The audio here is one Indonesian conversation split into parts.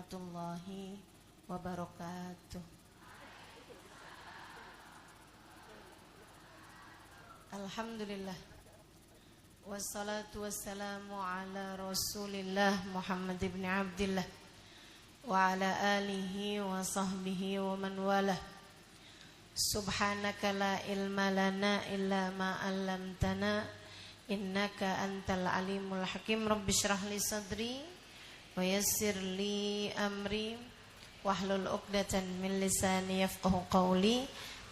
warahmatullahi wabarakatuh. Alhamdulillah, wassalatu wassalamu ala rasulillah Muhammad ibn Abdillah wa ala alihi wa sahbihi wa man walah. Subhanaka la ilma lana illa ma 'allamtana innaka antal alimul hakim. Rabbi shrah li sadri wa yassir li amri wahlul 'uqdatan min lisani yafqahu qawli.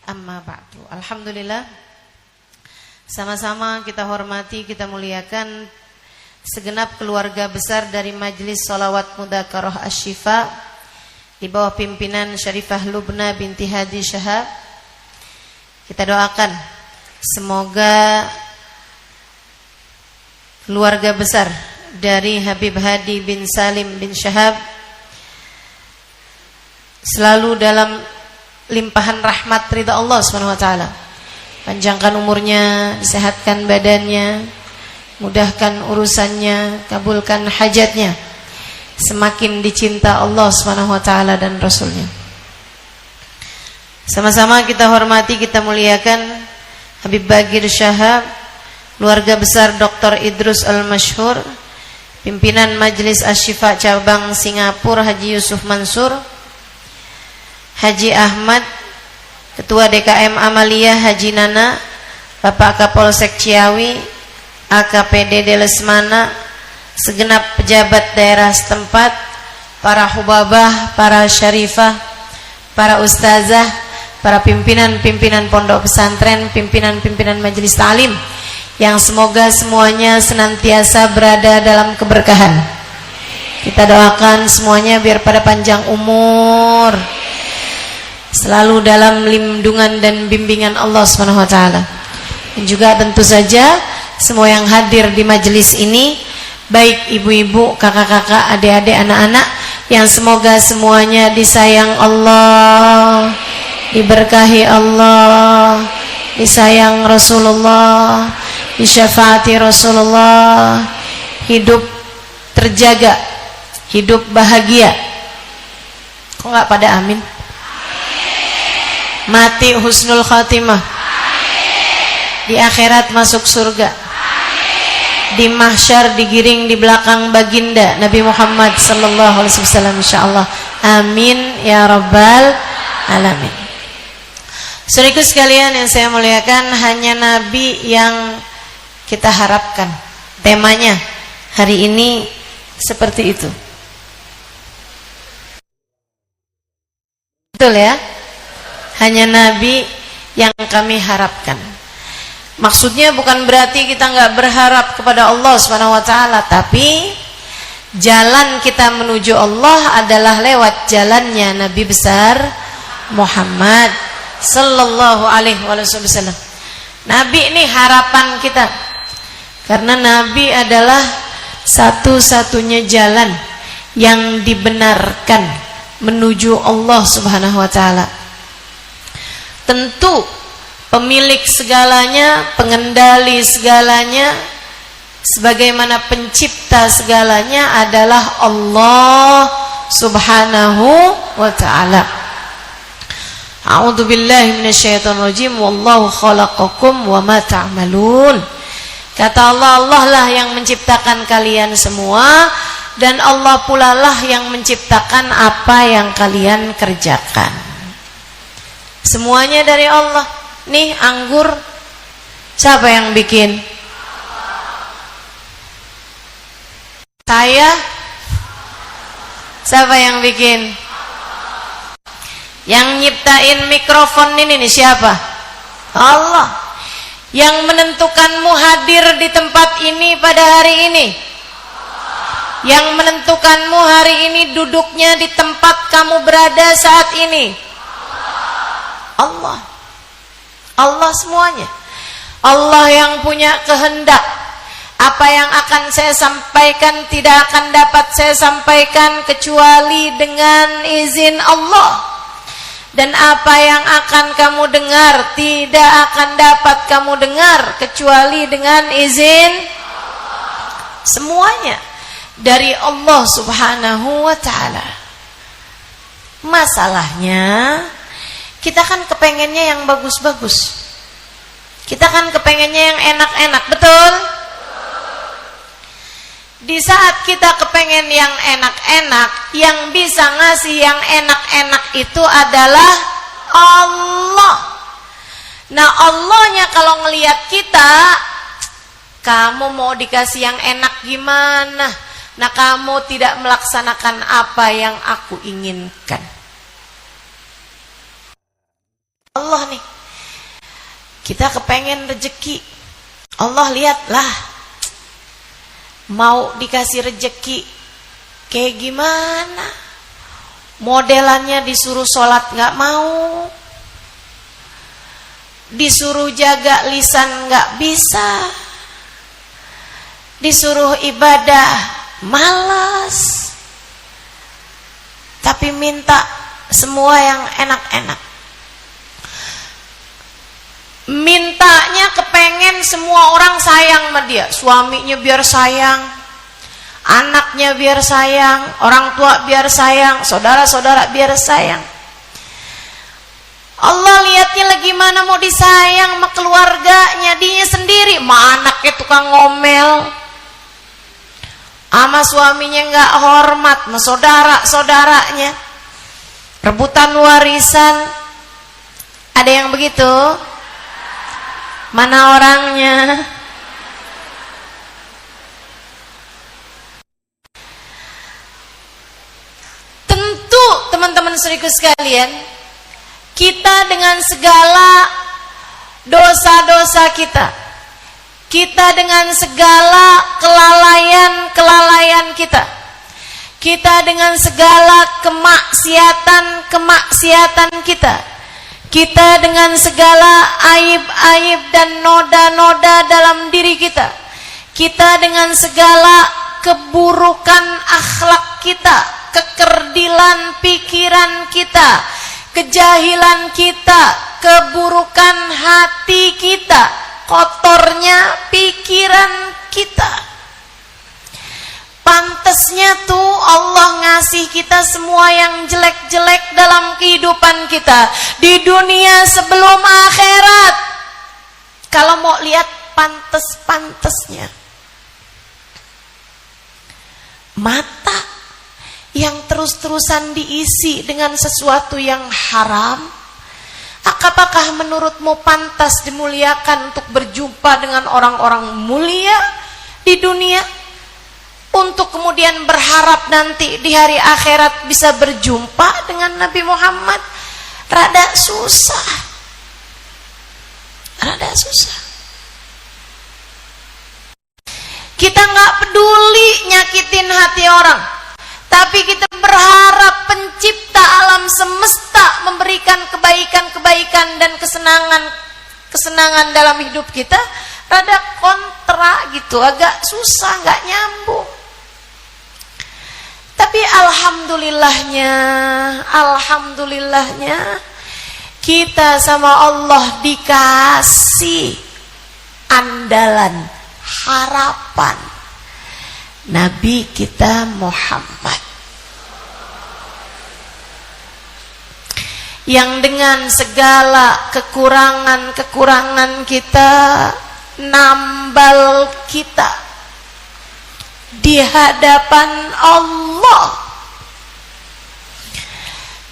Amma ba'du. Alhamdulillah, sama-sama kita hormati, kita muliakan segenap keluarga besar dari Majelis Sholawat Mudzakarah Asy-Syifa di bawah pimpinan Syarifah Lubna binti Hadi Syahab. Kita doakan semoga keluarga besar dari Habib Hadi bin Salim bin Syahab selalu dalam limpahan rahmat ridha Allah Subhanahu wa taala. Panjangkan umurnya, sehatkan badannya, mudahkan urusannya, kabulkan hajatnya, semakin dicinta Allah Subhanahu wa taala dan Rasulnya. Sama-sama kita hormati, kita muliakan Habib Bagir Syahab, keluarga besar Dr. Idrus Al-Masyhur, pimpinan Majelis Asy-Syifa cabang Singapura Haji Yusuf Mansur, Haji Ahmad, Ketua DKM Amalia Haji Nana, Bapak Kapolsek Ciawi, AKPD Lesmana, segenap pejabat daerah setempat, para hubabah, para syarifah, para ustazah, para pimpinan-pimpinan pondok pesantren, pimpinan-pimpinan majelis ta'lim, yang semoga semuanya senantiasa berada dalam keberkahan. Kita doakan semuanya biar pada panjang umur, selalu dalam lindungan dan bimbingan Allah Subhanahu wa taala. Dan juga tentu saja semua yang hadir di majelis ini, baik ibu-ibu, kakak-kakak, adik-adik, anak-anak, yang semoga semuanya disayang Allah, diberkahi Allah, disayang Rasulullah, disyafaati Rasulullah, hidup terjaga, hidup bahagia. Kok nggak pada amin? Mati husnul khatimah, di akhirat masuk surga, di mahsyar digiring di belakang baginda Nabi Muhammad sallallahu alaihi wasallam insyaallah. Amin ya rabbal alamin. Saudaraku sekalian yang saya muliakan, hanya Nabi yang kita harapkan. Temanya hari ini seperti itu. Betul ya? Hanya Nabi yang kami harapkan. Maksudnya bukan berarti kita nggak berharap kepada Allah Subhanahu wa taala, tapi jalan kita menuju Allah adalah lewat jalannya Nabi besar Muhammad sallallahu alaihi wasallam. Nabi ini harapan kita, karena Nabi adalah satu-satunya jalan yang dibenarkan menuju Allah Subhanahu wa taala. Tentu pemilik segalanya, pengendali segalanya, sebagaimana pencipta segalanya adalah Allah Subhanahu wa taala. A'udzu billahi minasyaitonir rajim. Wallahu khalaqakum wa ma ta'malun. Kata Allah, Allah lah yang menciptakan kalian semua, dan Allah pula lah yang menciptakan apa yang kalian kerjakan. Semuanya dari Allah. Nih anggur, siapa yang bikin? Saya? Siapa yang bikin? Yang nyiptain mikrofon ini nih siapa? Allah. Yang menentukanmu hadir di tempat ini pada hari ini, yang menentukanmu hari ini duduknya di tempat kamu berada saat ini, Allah. Allah semuanya. Allah yang punya kehendak. Apa yang akan saya sampaikan tidak akan dapat saya sampaikan kecuali dengan izin Allah. Dan apa yang akan kamu dengar tidak akan dapat kamu dengar kecuali dengan izin Allah. Semuanya dari Allah Subhanahu wa taala. Masalahnya kita kan kepengennya yang bagus-bagus. Kita kan kepengennya yang enak-enak, betul? Di saat kita kepengen yang enak-enak, yang bisa ngasih yang enak-enak itu adalah Allah. Nah, Allahnya kalau ngelihat kita, kamu mau dikasih yang enak gimana? Nah, kamu tidak melaksanakan apa yang aku inginkan. Allah nih, kita kepengen rezeki. Allah lihatlah, mau dikasih rezeki kayak gimana? Modelannya disuruh sholat nggak mau, disuruh jaga lisan nggak bisa, disuruh ibadah malas, tapi minta semua yang enak-enak. Mintanya kepengen semua orang sayang sama dia. Suaminya biar sayang, anaknya biar sayang, orang tua biar sayang, saudara-saudara biar sayang. Allah lihatnya lagi mana mau disayang sama keluarganya, dinya sendiri mah anaknya tukang ngomel, sama suaminya nggak hormat, sama saudara-saudaranya rebutan warisan. Ada yang begitu? Mana orangnya? Tentu teman-teman saudaraku sekalian, kita dengan segala dosa-dosa kita dengan segala kelalaian kita dengan segala kemaksiatan kita dengan segala aib-aib dan noda-noda dalam diri kita dengan segala keburukan akhlak kita, kekerdilan pikiran kita, kejahilan kita, keburukan hati kita, kotornya pikiran kita. Pantasnya tuh Allah ngasih kita semua yang jelek-jelek dalam kehidupan kita di dunia sebelum akhirat. Kalau mau lihat pantas-pantasnya, mata yang terus-terusan diisi dengan sesuatu yang haram, apakah menurutmu pantas dimuliakan untuk berjumpa dengan orang-orang mulia di dunia? Untuk kemudian berharap nanti di hari akhirat bisa berjumpa dengan Nabi Muhammad, rada susah. Kita nggak peduli nyakitin hati orang, tapi kita berharap pencipta alam semesta memberikan kebaikan-kebaikan dan kesenangan dalam hidup kita. Rada kontra gitu, agak susah, nggak nyambung. Tapi alhamdulillahnya kita sama Allah dikasih andalan, harapan, Nabi kita Muhammad, yang dengan segala kekurangan kita, nambal kita di hadapan Allah,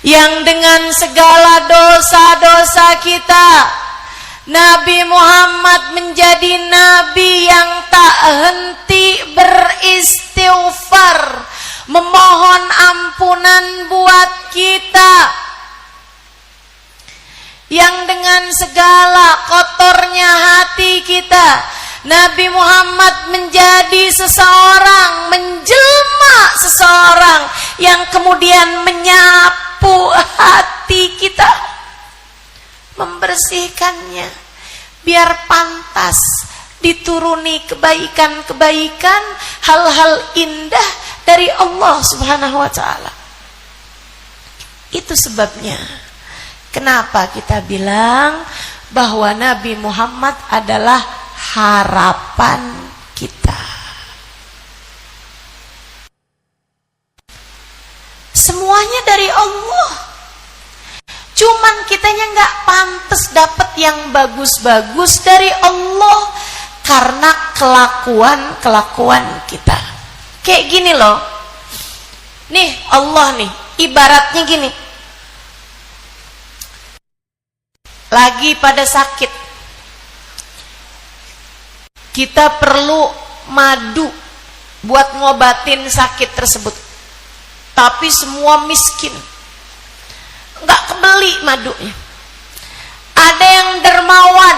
yang dengan segala dosa-dosa kita Nabi Muhammad menjadi nabi yang tak henti beristighfar, memohon ampunan buat kita, yang dengan segala kotornya hati kita Nabi Muhammad menjadi menjelma seseorang yang kemudian menyapu hati kita, membersihkannya biar pantas dituruni kebaikan-kebaikan, hal-hal indah dari Allah Subhanahu wa ta'ala. Itu sebabnya kenapa kita bilang bahwa Nabi Muhammad adalah harapan kita. Semuanya dari Allah. Cuman kitanya nggak pantas dapat yang bagus-bagus dari Allah karena kelakuan kita. Kayak gini loh. Nih Allah nih, ibaratnya gini. Lagi pada sakit. Kita perlu madu buat ngobatin sakit tersebut. Tapi semua miskin. Nggak kebeli madunya. Ada yang dermawan,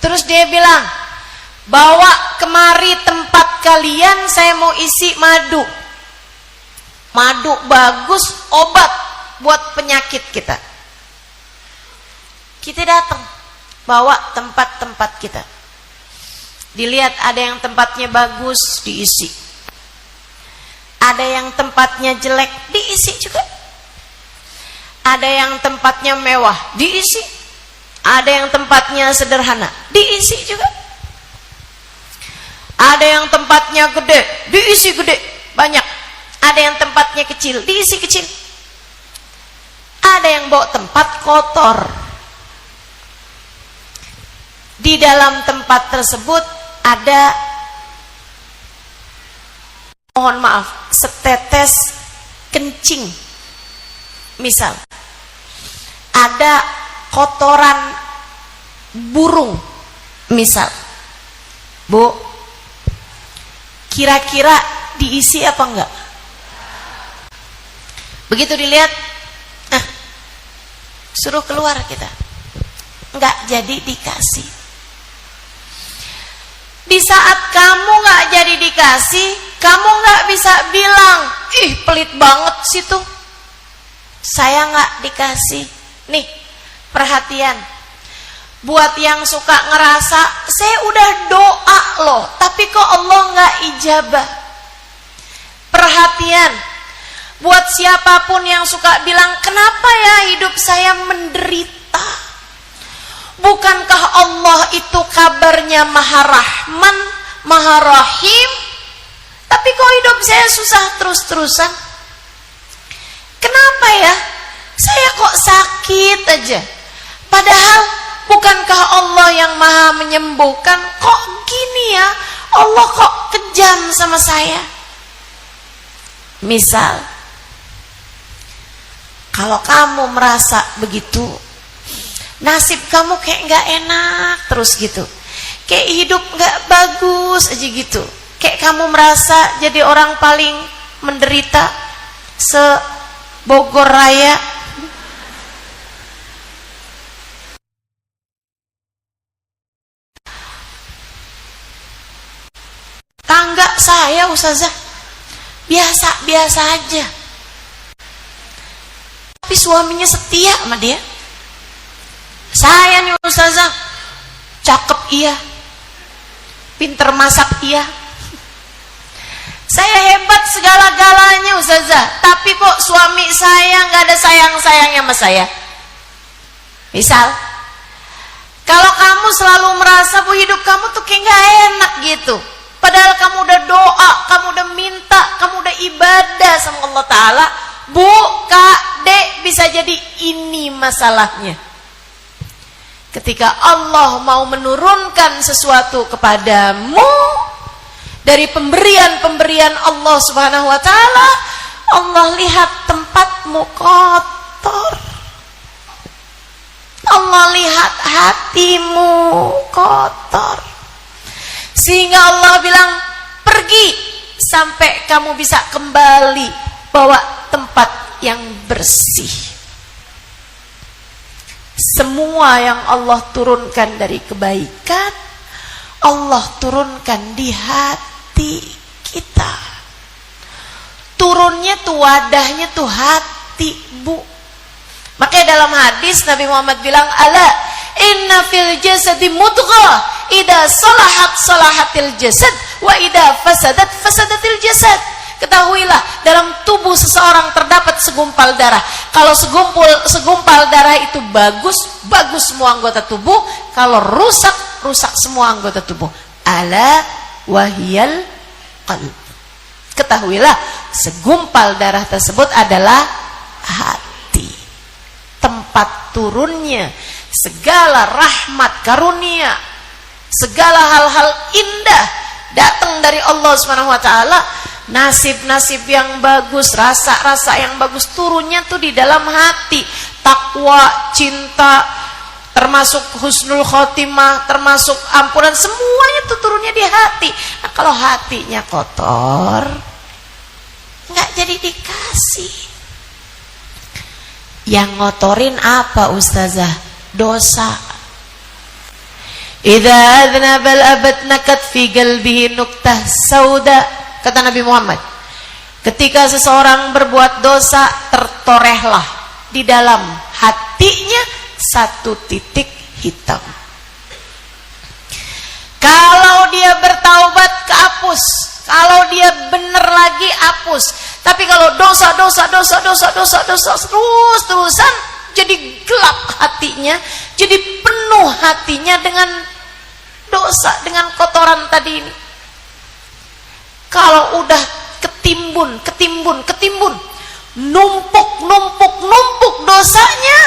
terus dia bilang, bawa kemari tempat kalian, saya mau isi madu. Madu bagus, obat buat penyakit kita. Kita datang, bawa tempat-tempat kita. Dilihat ada yang tempatnya bagus, diisi. Ada yang tempatnya jelek, diisi juga. Ada yang tempatnya mewah, diisi. Ada yang tempatnya sederhana, diisi juga. Ada yang tempatnya gede, diisi gede, banyak. Ada yang tempatnya kecil, diisi kecil. Ada yang bawa tempat kotor. Di dalam tempat tersebut ada, mohon maaf, setetes kencing. Misal, ada kotoran burung. Misal, Bu, kira-kira diisi apa enggak? Begitu dilihat, suruh keluar kita. Enggak jadi dikasih. Di saat kamu nggak jadi dikasih, kamu nggak bisa bilang, ih pelit banget situ, saya nggak dikasih. Nih, perhatian, buat yang suka ngerasa saya udah doa loh, tapi kok Allah nggak ijabah. Perhatian, buat siapapun yang suka bilang, kenapa ya hidup saya menderita? Bukankah Allah itu kabarnya Maha Rahman, Maha Rahim? Tapi kok hidup saya susah terus-terusan? Kenapa ya? Saya kok sakit aja. Padahal bukankah Allah yang Maha menyembuhkan? Kok gini ya? Allah kok kejam sama saya? Misal, kalau kamu merasa begitu, nasib kamu kayak nggak enak terus gitu, kayak hidup nggak bagus aja gitu, kayak kamu merasa jadi orang paling menderita se-Bogor Raya. Tangga saya Ustazah biasa-biasa aja, tapi suaminya setia sama dia. Saya nih Ustazah, cakep iya, pinter masak iya, saya hebat segala-galanya Ustazah, tapi kok suami saya nggak ada sayang-sayangnya sama saya. Misal, kalau kamu selalu merasa bahwa hidup kamu tuh kayak nggak enak gitu, padahal kamu udah doa, kamu udah minta, kamu udah ibadah sama Allah Ta'ala, Bu, Kak, Dek, bisa jadi ini masalahnya. Ketika Allah mau menurunkan sesuatu kepadamu dari pemberian-pemberian Allah Subhanahu wa Ta'ala, Allah lihat tempatmu kotor, Allah lihat hatimu kotor, sehingga Allah bilang, pergi sampai kamu bisa kembali bawa tempat yang bersih. Semua yang Allah turunkan dari kebaikan, Allah turunkan di hati kita. Turunnya tuh wadahnya tuh hati, Bu. Makanya dalam hadis Nabi Muhammad bilang, ala inna fil jasadi mudghah, idza salahat salahatil jasad, wa idza fasadat fasadatil jasad. Ketahuilah, dalam tubuh seseorang terdapat segumpal darah. Kalau segumpal darah itu bagus, bagus semua anggota tubuh. Kalau rusak, rusak semua anggota tubuh. Ala wahiyal qalb. Ketahuilah, segumpal darah tersebut adalah hati, tempat tempat turunnya segala rahmat karunia, segala hal-hal indah datang dari Allah Subhanahu wa taala. Nasib-nasib yang bagus, rasa-rasa yang bagus turunnya tuh di dalam hati. Takwa, cinta, termasuk husnul khotimah, termasuk ampunan, semuanya tuh turunnya di hati. Nah, kalau hatinya kotor, nggak jadi dikasih. Yang ngotorin apa ustazah? Dosa. Idza adnabal abad nakat fi qalbihi nuktah sauda. Kata Nabi Muhammad, ketika seseorang berbuat dosa, tertorehlah di dalam hatinya satu titik hitam. Kalau dia bertaubat, kehapus. Kalau dia benar lagi, hapus. Tapi kalau dosa terus-terusan, jadi gelap hatinya, jadi penuh hatinya dengan dosa, dengan kotoran tadi ini. Kalau udah ketimbun, numpuk dosanya,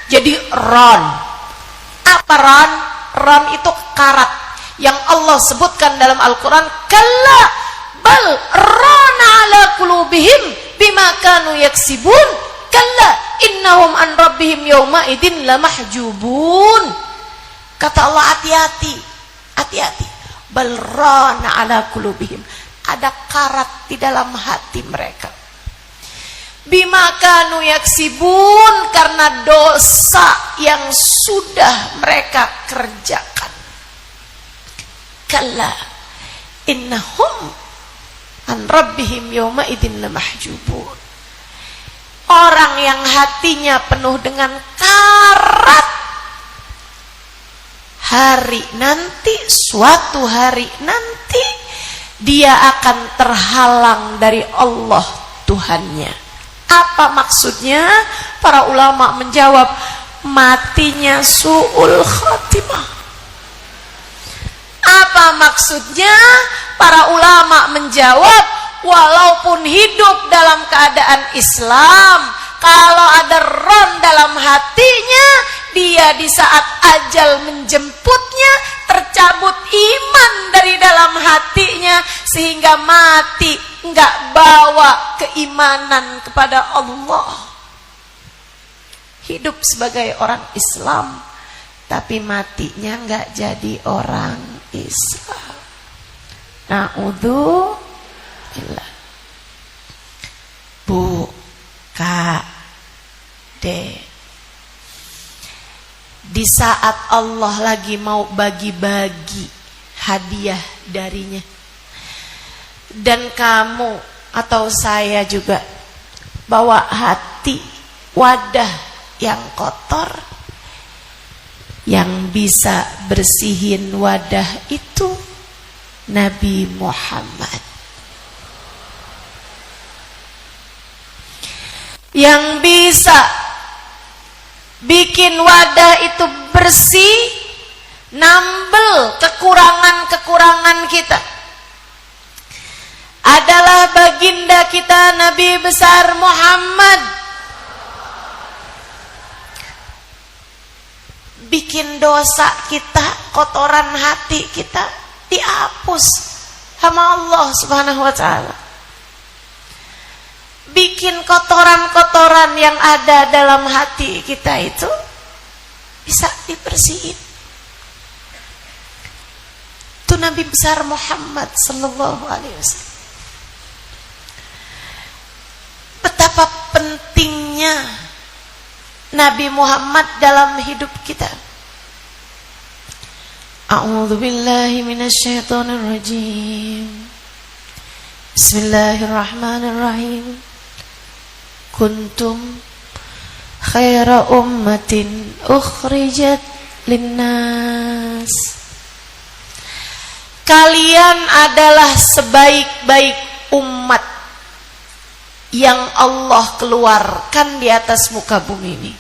jadi ron. Apa ron? Ron itu karat yang Allah sebutkan dalam Al-Quran. Kalla bal rana ala qulubihim bima kanu yaksibun. Kalla innahum an rabbihim yawma idin lamahjubun. Kata Allah, hati-hati. Bal rana ala qulubihim. Ada karat di dalam hati mereka. Bima kanu yaksibun, karena dosa yang sudah mereka kerjakan. Kalla innahum an rabbihim yawma idin lamahjubun. Orang yang hatinya penuh dengan karat, suatu hari nanti dia akan terhalang dari Allah Tuhannya. Apa maksudnya? Para ulama menjawab, matinya su'ul khatimah. Apa maksudnya? Para ulama menjawab, walaupun hidup dalam keadaan Islam, kalau ada ron dalam hatinya, dia di saat ajal menjemputnya, tercabut iman dari dalam hatinya, sehingga mati nggak bawa keimanan kepada Allah. Hidup sebagai orang Islam, tapi matinya nggak jadi orang Islam. Na'udzubillah. Bu, Kak, Dek, di saat Allah lagi mau bagi-bagi hadiah darinya, dan kamu atau saya juga bawa hati, wadah yang kotor, yang bisa bersihin wadah itu Nabi Muhammad. Yang bisa bikin wadah itu bersih, nambel kekurangan-kekurangan kita, adalah baginda kita Nabi besar Muhammad. Bikin dosa kita, kotoran hati kita dihapus sama Allah Subhanahu wa ta'ala. Bikin kotoran-kotoran yang ada dalam hati kita itu bisa dibersihin. Itu Nabi besar Muhammad sallallahu alaihi wasallam. Betapa pentingnya Nabi Muhammad dalam hidup kita. A'udzu billahi minasyaitonir rajim. Bismillahirrahmanirrahim. Kuntum khaira ummatin ukhrijat linnas. Kalian adalah sebaik-baik umat yang Allah keluarkan di atas muka bumi ini.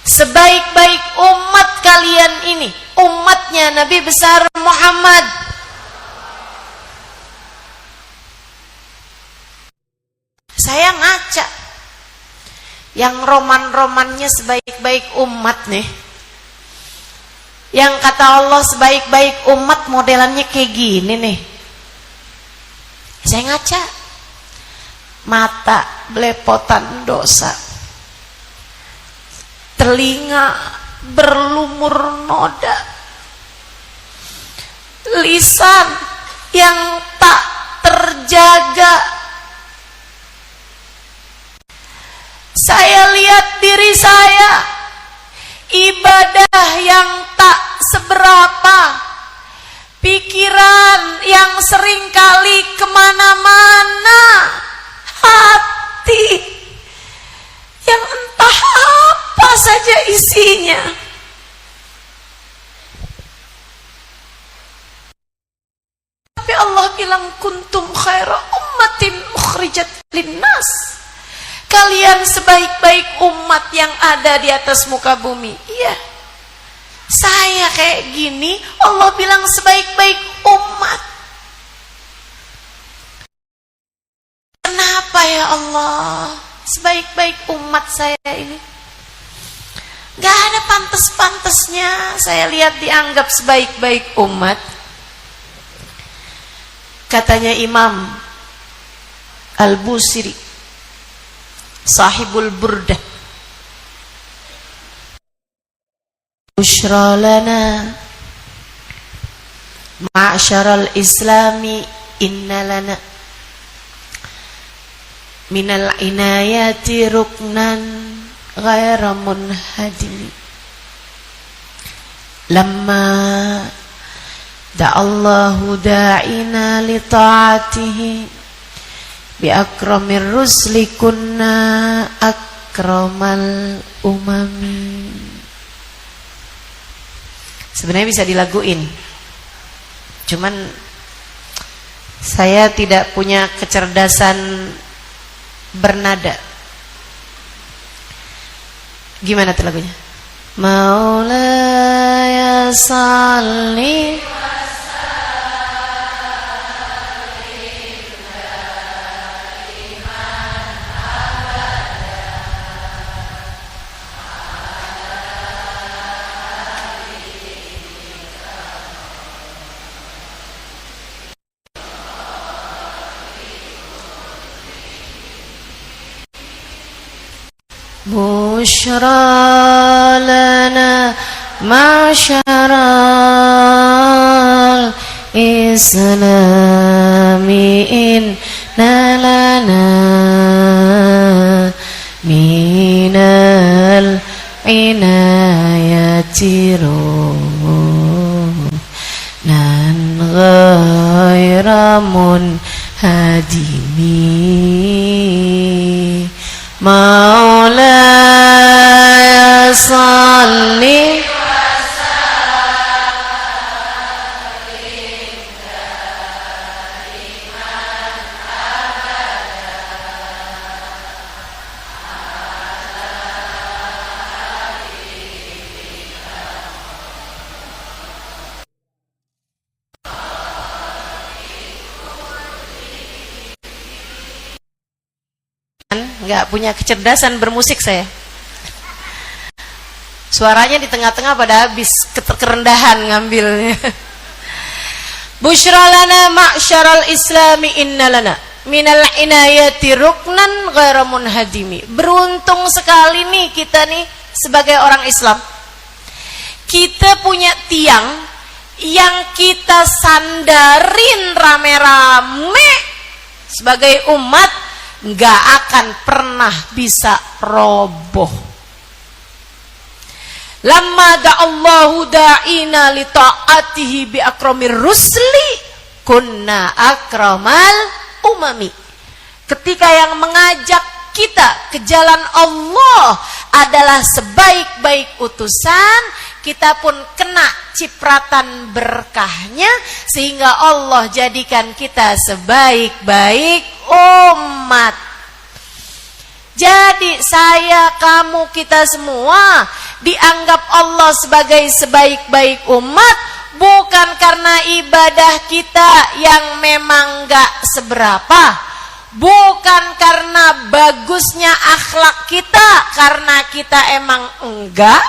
Sebaik-baik umat kalian ini, umatnya Nabi besar Muhammad. Saya ngaca, yang roman-romannya sebaik-baik umat nih, yang kata Allah sebaik-baik umat modelannya kayak gini nih. Saya ngaca, mata belepotan dosa, telinga berlumur noda, lisan yang tak terjaga. Saya lihat diri saya, ibadah yang tak seberapa, pikiran yang seringkali kemana-mana, hati yang entah apa saja isinya. Tapi Allah bilang kuntum khaira ummatin ukhrijat linnas. Kalian sebaik-baik umat yang ada di atas muka bumi. Iya. Saya kayak gini, Allah bilang sebaik-baik umat. Kenapa ya Allah? Sebaik-baik umat saya ini. Gak ada pantas-pantasnya saya lihat dianggap sebaik-baik umat. Katanya Imam Al-Busiri, sahibul Burdah, bushra lana ma'syaral islami inna lana minal inayati ruknan ghaira munhadimi. Lamma da'allahu da'ina li ta'atihi bi akramir rusli kunna akramal umami. Sebenarnya bisa dilaguin, cuman saya tidak punya kecerdasan bernada. Gimana tuh lagunya? Maulaya salli bushra lana ma'syaral islami inna lana minal inayati runan ghaira munhadimi. Maulaya salli nggak punya kecerdasan bermusik saya. Suaranya di tengah-tengah pada habis, kerendahan ngambilnya. Bushra lana ma'syaral islami inna lana minal inayati ruknan ghaira munhadimi. Beruntung sekali nih kita nih sebagai orang Islam. Kita punya tiang yang kita sandarin rame-rame sebagai umat, nggak akan pernah bisa roboh. Lamma da'allahu da'ina li ta'atihi bi akramir rusli kunna akramal umami. Ketika yang mengajak kita ke jalan Allah adalah sebaik-baik utusan, kita pun kena cipratan berkahnya sehingga Allah jadikan kita sebaik-baik umat. Jadi saya, kamu, kita semua dianggap Allah sebagai sebaik-baik umat bukan karena ibadah kita yang memang gak seberapa, bukan karena bagusnya akhlak kita, karena kita emang enggak,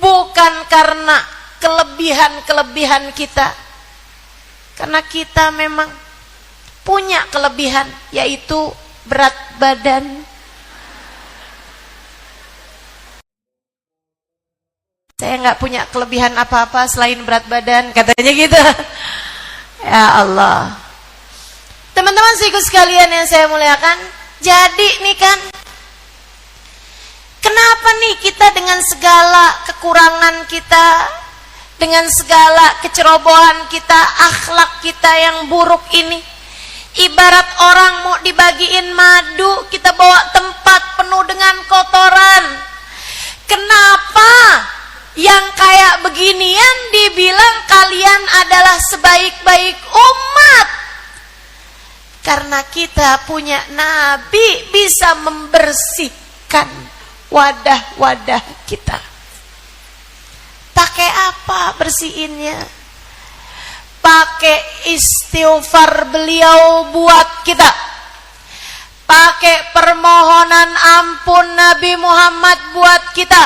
bukan karena kelebihan-kelebihan kita, karena kita memang punya kelebihan, yaitu berat badan. Saya nggak punya kelebihan apa-apa selain berat badan, katanya gitu. Ya Allah. Teman-teman seiku sekalian yang saya muliakan, jadi nih kan, kenapa nih kita dengan segala kekurangan kita, dengan segala kecerobohan kita, akhlak kita yang buruk ini, ibarat orang mau dibagiin madu, kita bawa tempat penuh dengan kotoran. Kenapa yang kayak beginian dibilang kalian adalah sebaik-baik umat? Karena kita punya Nabi bisa membersihkan wadah-wadah kita. Pakai apa bersihinnya? Pakai istighfar beliau buat kita. Pakai permohonan ampun Nabi Muhammad buat kita.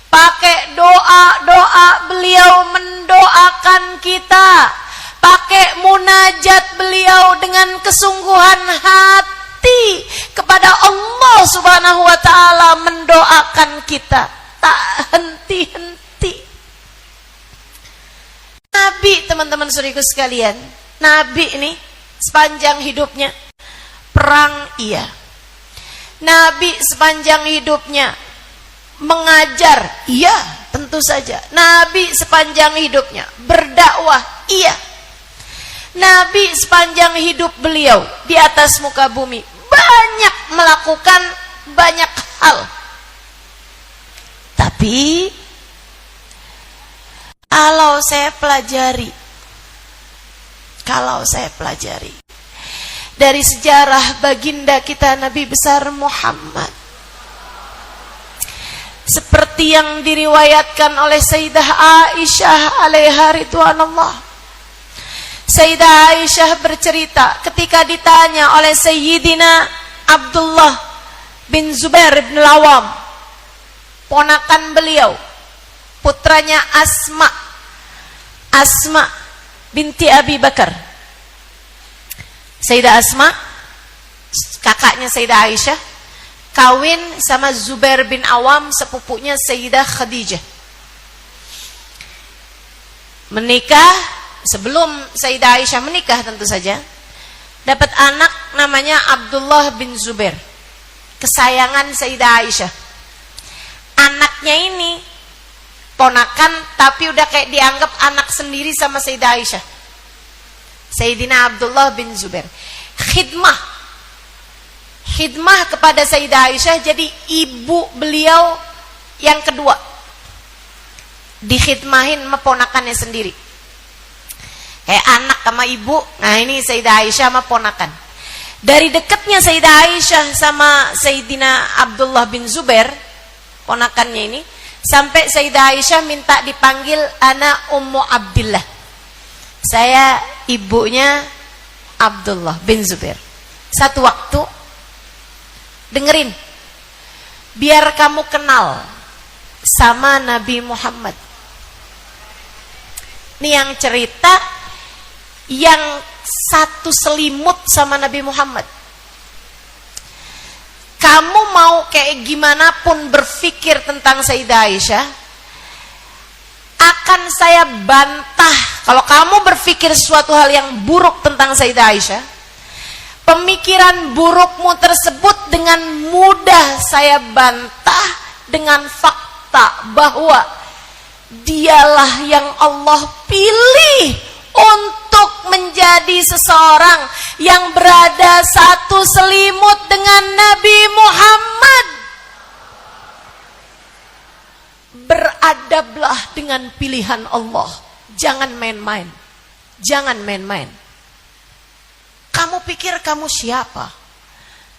Pakai doa-doa beliau mendoakan kita. Pakai munajat beliau dengan kesungguhan hati kepada Allah Subhanahu wa ta'ala, mendoakan kita tak henti-henti. Nabi, teman-teman suriku sekalian, Nabi ini sepanjang hidupnya perang iya. Nabi sepanjang hidupnya mengajar iya, tentu saja. Nabi sepanjang hidupnya berdakwah iya. Nabi sepanjang hidup beliau di atas muka bumi banyak melakukan banyak hal. Tapi kalau saya pelajari dari sejarah baginda kita Nabi besar Muhammad, seperti yang diriwayatkan oleh Sayyidah Aisyah alaiha ridwanullah. Sayyidah Aisyah bercerita ketika ditanya oleh Sayyidina Abdullah bin Zubair bin Al-Awwam, ponakan beliau, putranya Asma binti Abi Bakar. Sayyidah Asma, kakaknya Sayyidah Aisyah, kawin sama Zubair bin Awam, sepupunya Sayyidah Khadijah. Menikah. Sebelum Sayyidah Aisyah menikah tentu saja, dapat anak namanya Abdullah bin Zubair, kesayangan Sayyidah Aisyah. Anaknya ini ponakan tapi udah kayak dianggap anak sendiri sama Sayyidah Aisyah. Sayyidina Abdullah bin Zubair khidmah kepada Sayyidah Aisyah, jadi ibu beliau yang kedua, dikhidmahin sama ponakannya sendiri. Kayak anak sama ibu. Nah ini Sayyidah Aisyah sama ponakan. Dari dekatnya Sayyidah Aisyah sama Sayyidina Abdullah bin Zubair, ponakannya ini, sampai Sayyidah Aisyah minta dipanggil ana Ummu Abdillah, saya ibunya Abdullah bin Zubair. Satu waktu, dengerin, biar kamu kenal sama Nabi Muhammad. Ini yang cerita yang satu selimut sama Nabi Muhammad. Kamu mau kayak gimana pun berpikir tentang Sayyidah Aisyah, akan saya bantah. Kalau kamu berpikir sesuatu hal yang buruk tentang Sayyidah Aisyah, pemikiran burukmu tersebut dengan mudah saya bantah dengan fakta bahwa dialah yang Allah pilih untuk menjadi seseorang yang berada satu selimut dengan Nabi Muhammad. Beradablah dengan pilihan Allah. Jangan main-main. Jangan main-main. Kamu pikir kamu siapa?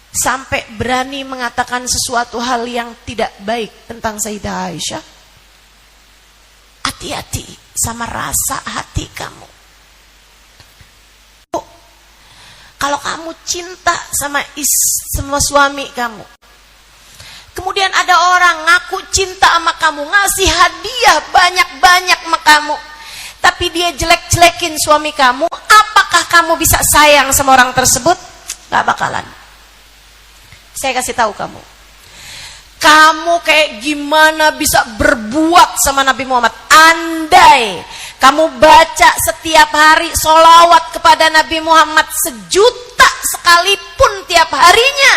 Sampai berani mengatakan sesuatu hal yang tidak baik tentang Sayyidah Aisyah? Hati-hati sama rasa hati kamu. Kalau kamu cinta sama suami kamu, kemudian ada orang ngaku cinta sama kamu, ngasih hadiah banyak-banyak sama kamu, tapi dia jelek-jelekin suami kamu, apakah kamu bisa sayang sama orang tersebut? Gak bakalan. Saya kasih tahu kamu, kayak gimana bisa berbuat sama Nabi Muhammad? Andai kamu baca setiap hari sholawat kepada Nabi Muhammad 1 juta sekalipun tiap harinya,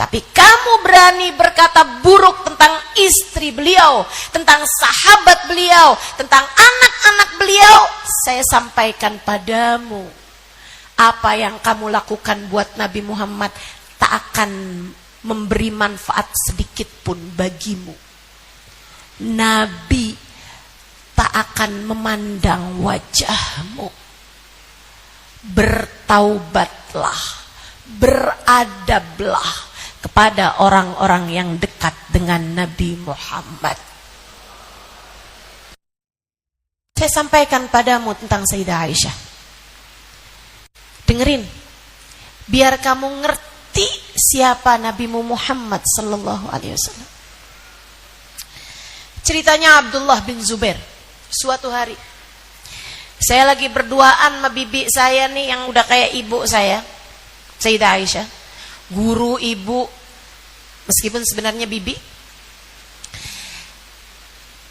tapi kamu berani berkata buruk tentang istri beliau, tentang sahabat beliau, tentang anak-anak beliau, saya sampaikan padamu, apa yang kamu lakukan buat Nabi Muhammad tak akan memberi manfaat sedikit pun bagimu. Nabi tak akan memandang wajahmu. Bertaubatlah, beradablah kepada orang-orang yang dekat dengan Nabi Muhammad. Saya sampaikan padamu tentang Sayyidah Aisyah. Dengerin, biar kamu ngerti siapa Nabi Muhammad sallallahu alaihi wasallam. Ceritanya Abdullah bin Zubair. Suatu hari saya lagi berduaan sama bibi saya nih, yang udah kayak ibu saya, Sayyidah Aisyah, guru ibu, meskipun sebenarnya bibi.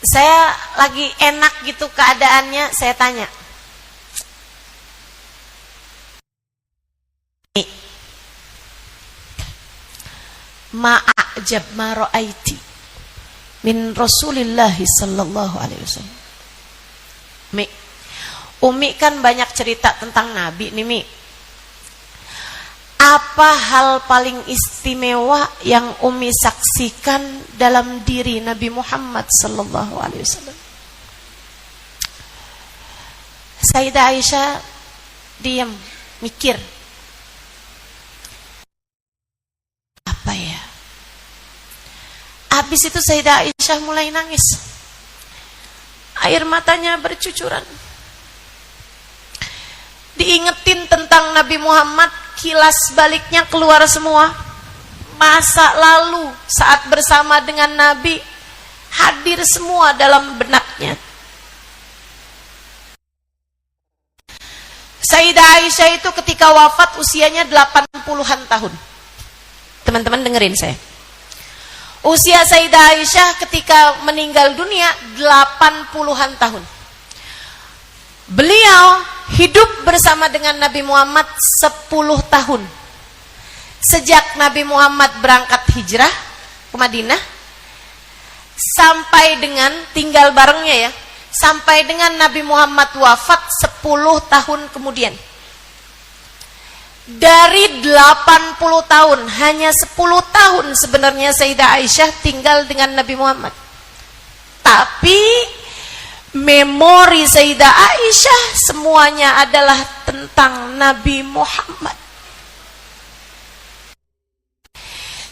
Saya lagi enak gitu keadaannya, saya tanya, ma'ajab ma ra'aiti min Rasulillah sallallahu alaihi wasallam. Mi, Umi kan banyak cerita tentang Nabi nih, Mi. Apa hal paling istimewa yang Umi saksikan dalam diri Nabi Muhammad sallallahu alaihi wasallam? Sayyidah Aisyah diam, mikir. Apa ya? Habis itu Sayyidah Aisyah mulai nangis. Air matanya bercucuran. Diingetin tentang Nabi Muhammad, kilas baliknya keluar semua. Masa lalu saat bersama dengan Nabi hadir semua dalam benaknya. Sayyidah Aisyah itu ketika wafat usianya 80-an tahun. Teman-teman dengerin saya. Usia Sayyidah Aisyah ketika meninggal dunia 80-an tahun. Beliau hidup bersama dengan Nabi Muhammad 10 tahun. Sejak Nabi Muhammad berangkat hijrah ke Madinah sampai dengan tinggal barengnya ya, sampai dengan Nabi Muhammad wafat 10 tahun kemudian. Dari 80 tahun, hanya 10 tahun sebenarnya Sayyidah Aisyah tinggal dengan Nabi Muhammad. Tapi memori Sayyidah Aisyah semuanya adalah tentang Nabi Muhammad.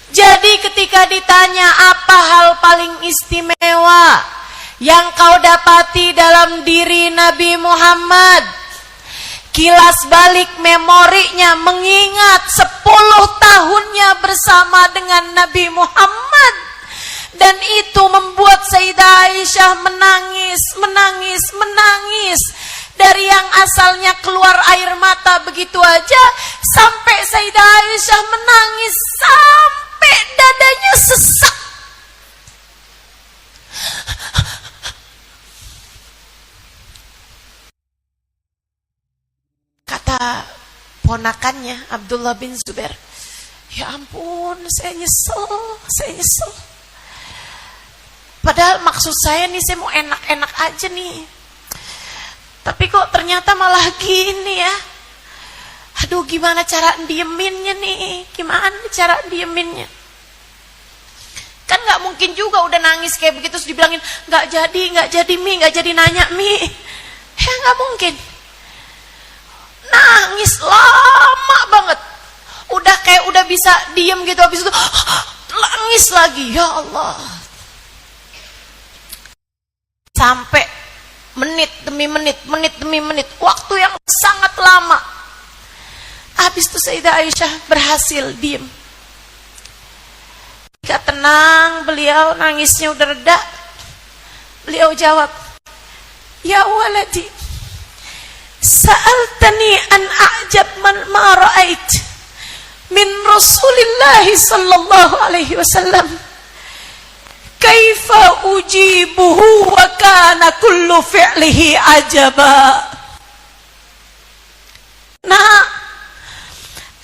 Jadi ketika ditanya apa hal paling istimewa yang kau dapati dalam diri Nabi Muhammad, kilas balik memorinya mengingat 10 tahunnya bersama dengan Nabi Muhammad. Dan itu membuat Sayyidah Aisyah menangis. Dari yang asalnya keluar air mata begitu aja, sampai Sayyidah Aisyah menangis sampai dadanya sesak. Kata ponakannya Abdullah bin Zubair, ya ampun, saya nyesel. Padahal maksud saya nih, saya mau enak-enak aja nih. Tapi kok ternyata malah gini ya. Aduh, gimana cara dieminnya nih? Gimana cara dieminnya? Kan gak mungkin juga udah nangis kayak begitu terus dibilangin, gak jadi Mi, gak jadi nanya Mi. Ya gak mungkin. Nangis lama banget. Udah bisa diem gitu, habis itu nangis lagi. Ya Allah. Sampai menit demi menit, waktu yang sangat lama. Habis itu Sayyidah Aisyah berhasil diem. Ketika tenang, beliau nangisnya udah reda. Beliau jawab, "Ya waladi, sa'altani an a'jab ma ra'ait min Rasulillah sallallahu alaihi wasallam. Kaifa ujibuhu wa kana kullu fi'lihi ajaba." Nah,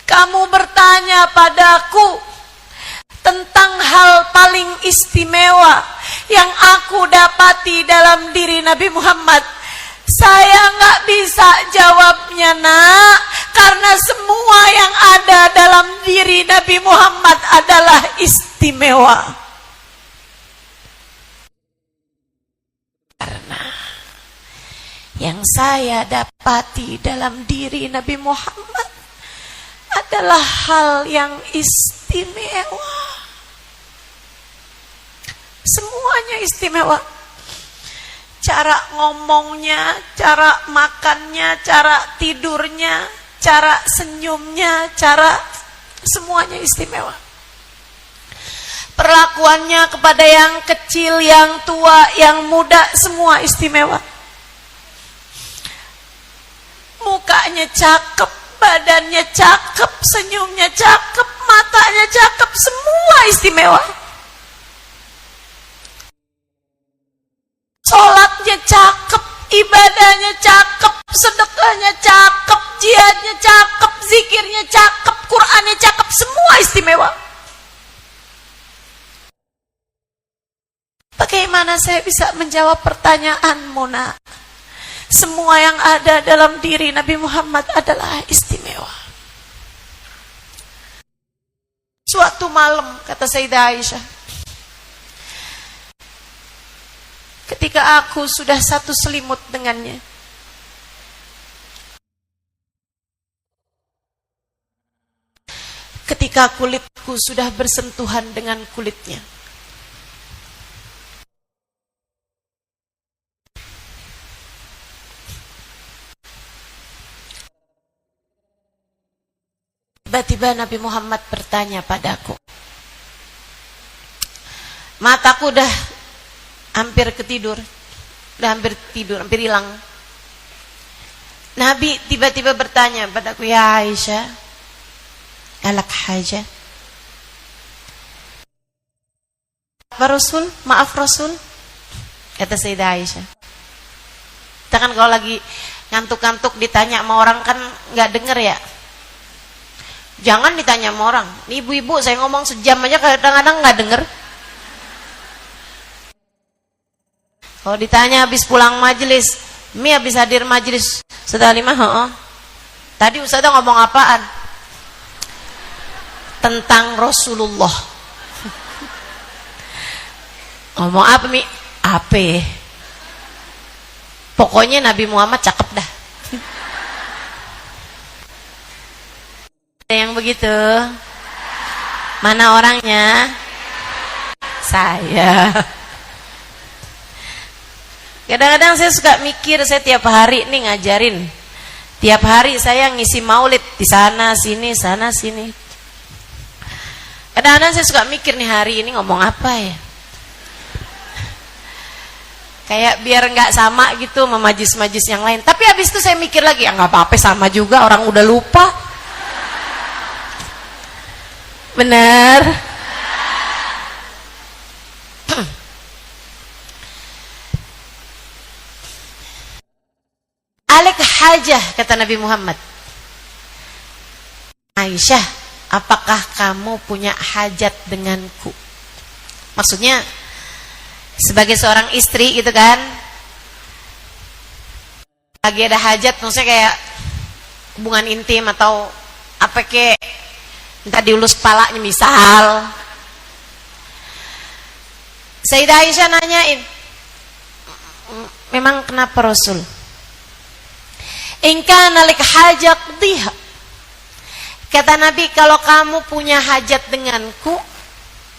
kamu bertanya padaku tentang hal paling istimewa yang aku dapati dalam diri Nabi Muhammad. Saya nggak bisa jawabnya, nak, karena semua yang ada dalam diri Nabi Muhammad adalah istimewa. Karena yang saya dapati dalam diri Nabi Muhammad adalah hal yang istimewa. Semuanya istimewa. Cara ngomongnya, cara makannya, cara tidurnya, cara senyumnya, semuanya istimewa. Perlakuannya kepada yang kecil, yang tua, yang muda, semua istimewa. Mukanya cakep, badannya cakep, senyumnya cakep, matanya cakep, semua istimewa. Sholatnya cakep, ibadahnya cakep, sedekahnya cakep, jihadnya cakep, zikirnya cakep, Qur'annya cakep, semua istimewa. Bagaimana saya bisa menjawab pertanyaanmu, nak? Semua yang ada dalam diri Nabi Muhammad adalah istimewa. Suatu malam, kata Sayyidah Aisyah, ketika aku sudah satu selimut dengannya, ketika kulitku sudah bersentuhan dengan kulitnya, tiba-tiba Nabi Muhammad bertanya padaku. Mataku udah hampir ketidur, hampir hilang. Nabi tiba-tiba bertanya padaku, "Ya Aisyah, alak haja?" Apa Rasul? Maaf Rasul, kata Sayyidah Aisyah. Kita kan kalau lagi ngantuk-ngantuk ditanya sama orang kan nggak denger ya. Jangan ditanya sama orang. Nih ibu-ibu, saya ngomong sejam aja kadang-kadang nggak denger. Kalau ditanya habis pulang majelis, "Mi habis hadir majelis sudah 5?" "Heeh." "Tadi Ustazah ngomong apaan?" "Tentang Rasulullah." "Ngomong apa, Mi?" "Apa? Pokoknya Nabi Muhammad cakep dah." Ada yang begitu? Mana orangnya? Saya. Kadang-kadang saya suka mikir, saya tiap hari nih ngajarin. Tiap hari saya ngisi maulid di sana sini, sana sini. Kadang-kadang saya suka mikir nih hari ini ngomong apa ya. Kayak biar nggak sama gitu sama majlis-majlis yang lain. Tapi habis itu saya mikir lagi, nggak apa-apa, sama juga orang udah lupa. Benar. Alik hajah, kata Nabi Muhammad. Aisyah, apakah kamu punya hajat denganku? Maksudnya sebagai seorang istri gitu kan, lagi ada hajat, maksudnya kayak hubungan intim atau apa kek, minta diulus kepalanya misal. Sayyidah Aisyah nanyain, "Memang kenapa Rasul?" "In kana lak hajat diha." Kata Nabi, kalau kamu punya hajat denganku,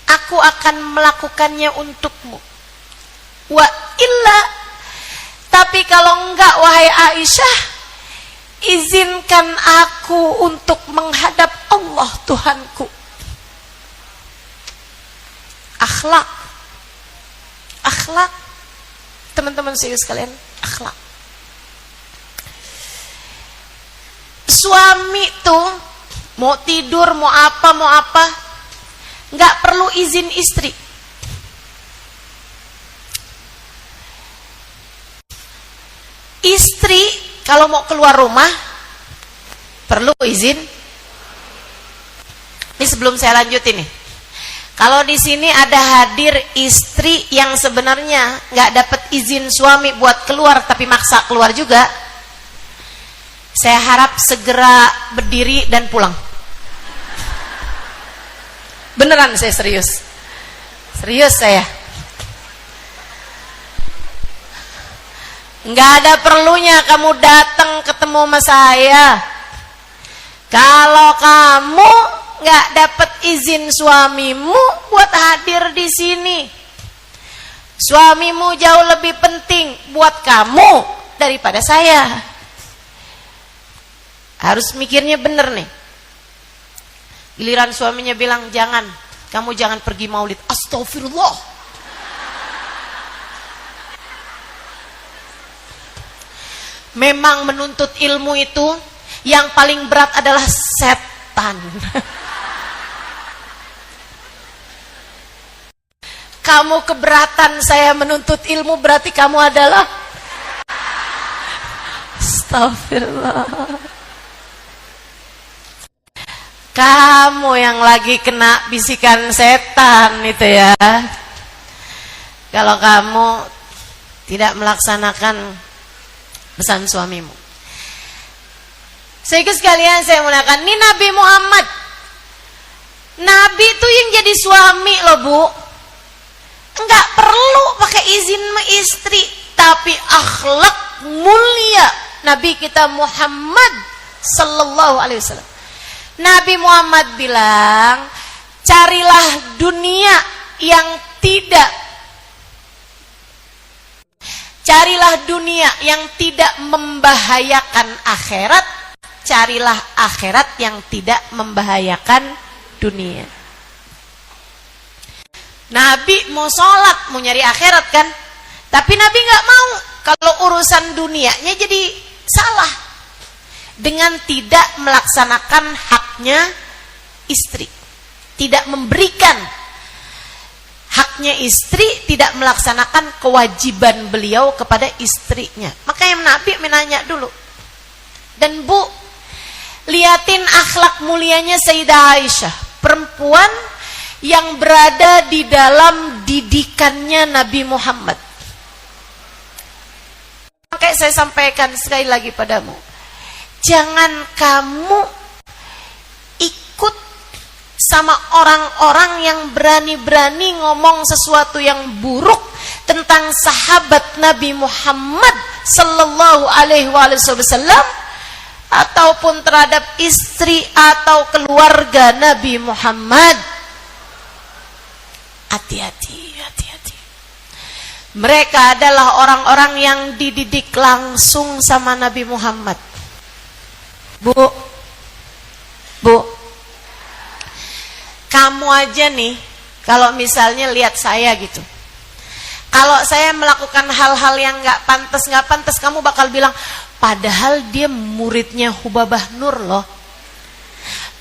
aku akan melakukannya untukmu. Wa illa, tapi kalau enggak wahai Aisyah, izinkan aku untuk menghadap Allah Tuhanku. Akhlak, akhlak, teman-teman serius kalian, akhlak. Suami tuh mau tidur, mau apa, nggak perlu izin istri. Istri kalau mau keluar rumah perlu izin. Ini sebelum saya lanjutin nih. Kalau di sini ada hadir istri yang sebenarnya nggak dapat izin suami buat keluar tapi maksa keluar juga, saya harap segera berdiri dan pulang. Beneran saya serius. Serius saya. Nggak ada perlunya kamu datang ketemu sama saya. Kalau kamu nggak dapat izin suamimu buat hadir di sini, suamimu jauh lebih penting buat kamu daripada saya. Harus mikirnya bener nih. Giliran suaminya bilang jangan, kamu jangan pergi maulid. Astagfirullah. Memang menuntut ilmu itu yang paling berat adalah setan. Kamu keberatan saya menuntut ilmu, berarti kamu adalah astagfirullah. Kamu yang lagi kena bisikan setan itu ya. Kalau kamu tidak melaksanakan pesan suamimu. Sehingga sekalian saya mulakan, ini Nabi Muhammad. Nabi itu yang jadi suami loh bu. Enggak perlu pakai izin istri, tapi akhlak mulia Nabi kita Muhammad sallallahu alaihi wasallam. Nabi Muhammad bilang, carilah dunia yang tidak membahayakan akhirat, carilah akhirat yang tidak membahayakan dunia. Nabi mau sholat, mau nyari akhirat kan, tapi Nabi nggak mau kalau urusan dunianya jadi salah dengan tidak melaksanakan haknya istri, tidak memberikan haknya istri, tidak melaksanakan kewajiban beliau kepada istrinya. Makanya Nabi menanya dulu. Dan bu, liatin akhlak mulianya Sayyidah Aisyah, perempuan yang berada di dalam didikannya Nabi Muhammad. Makanya saya sampaikan sekali lagi padamu, jangan kamu ikut sama orang-orang yang berani-berani ngomong sesuatu yang buruk tentang sahabat Nabi Muhammad sallallahu alaihi wasallam ataupun terhadap istri atau keluarga Nabi Muhammad. Hati-hati, hati-hati. Mereka adalah orang-orang yang dididik langsung sama Nabi Muhammad. Bu, kamu aja nih, kalau misalnya lihat saya gitu, kalau saya melakukan hal-hal yang nggak pantas, kamu bakal bilang, padahal dia muridnya Hubabah Nur loh,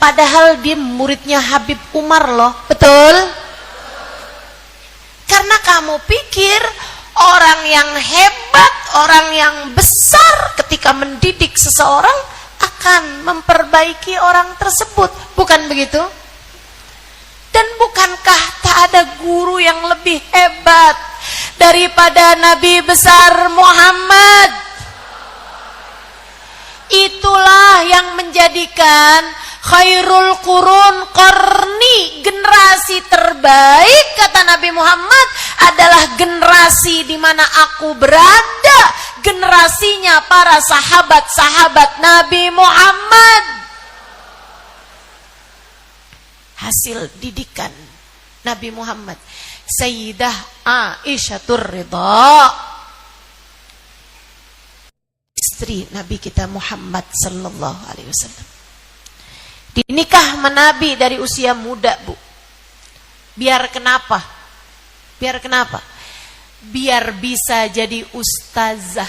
padahal dia muridnya Habib Umar loh, betul? Karena kamu pikir orang yang hebat, orang yang besar ketika mendidik seseorang akan memperbaiki orang tersebut, bukan begitu? Dan bukankah tak ada guru yang lebih hebat daripada Nabi besar Muhammad? Itulah yang menjadikan khairul qurun qarni, generasi terbaik kata Nabi Muhammad adalah generasi di mana aku berada, generasinya para sahabat-sahabat Nabi Muhammad. Hasil didikan Nabi Muhammad. Sayyidah Aisyah Ridha, istri Nabi kita Muhammad sallallahu alaihi wasallam. Dinikah sama Nabi dari usia muda, Bu. Biar kenapa? Biar kenapa? Biar bisa jadi ustazah.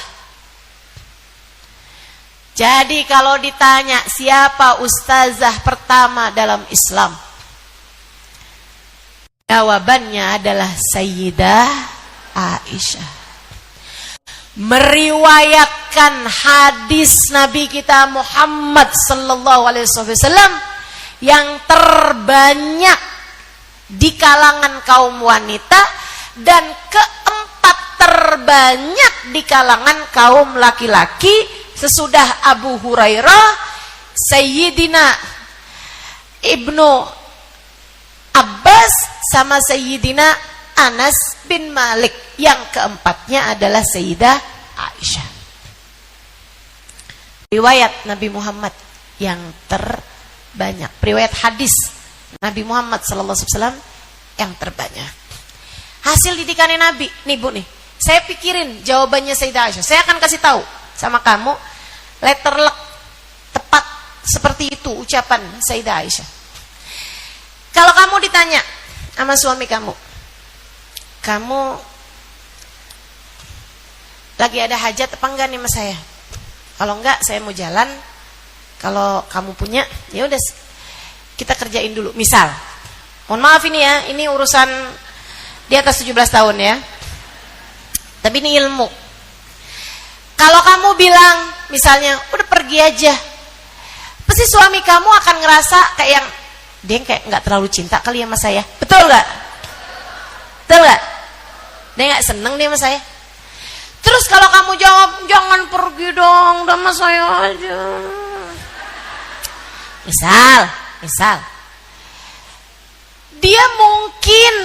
Jadi kalau ditanya siapa ustazah pertama dalam Islam, jawabannya adalah Sayyidah Aisyah. Meriwayatkan hadis Nabi kita Muhammad sallallahu alaihi wasallam yang terbanyak di kalangan kaum wanita dan keempat terbanyak di kalangan kaum laki-laki sesudah Abu Hurairah, Sayyidina Ibnu Abbas sama Sayyidina Anas bin Malik. Yang keempatnya adalah Sayyidah Aisyah. Riwayat Nabi Muhammad yang terbanyak, riwayat hadis Nabi Muhammad SAW yang terbanyak. Hasil didikannya Nabi, nih Bu nih. Saya pikirin jawabannya Sayyidah Aisyah. Saya akan kasih tahu sama kamu letterlek tepat seperti itu ucapan Sayyidah Aisyah. Kalau kamu ditanya sama suami kamu, kamu lagi ada hajat apa enggak nih sama saya? Kalau enggak, saya mau jalan. Kalau kamu punya, ya udah kita kerjain dulu. Misal, mohon maaf ini ya, ini urusan di atas 17 tahun ya. Tapi ini ilmu. Kalau kamu bilang, misalnya, udah pergi aja, pasti suami kamu akan ngerasa kayak yang dia kayak nggak terlalu cinta kali ya sama saya. Betul nggak? Betul nggak? Dia nggak seneng dia sama saya. Terus kalau kamu jawab, jangan pergi dong, sama saya aja. Misal, dia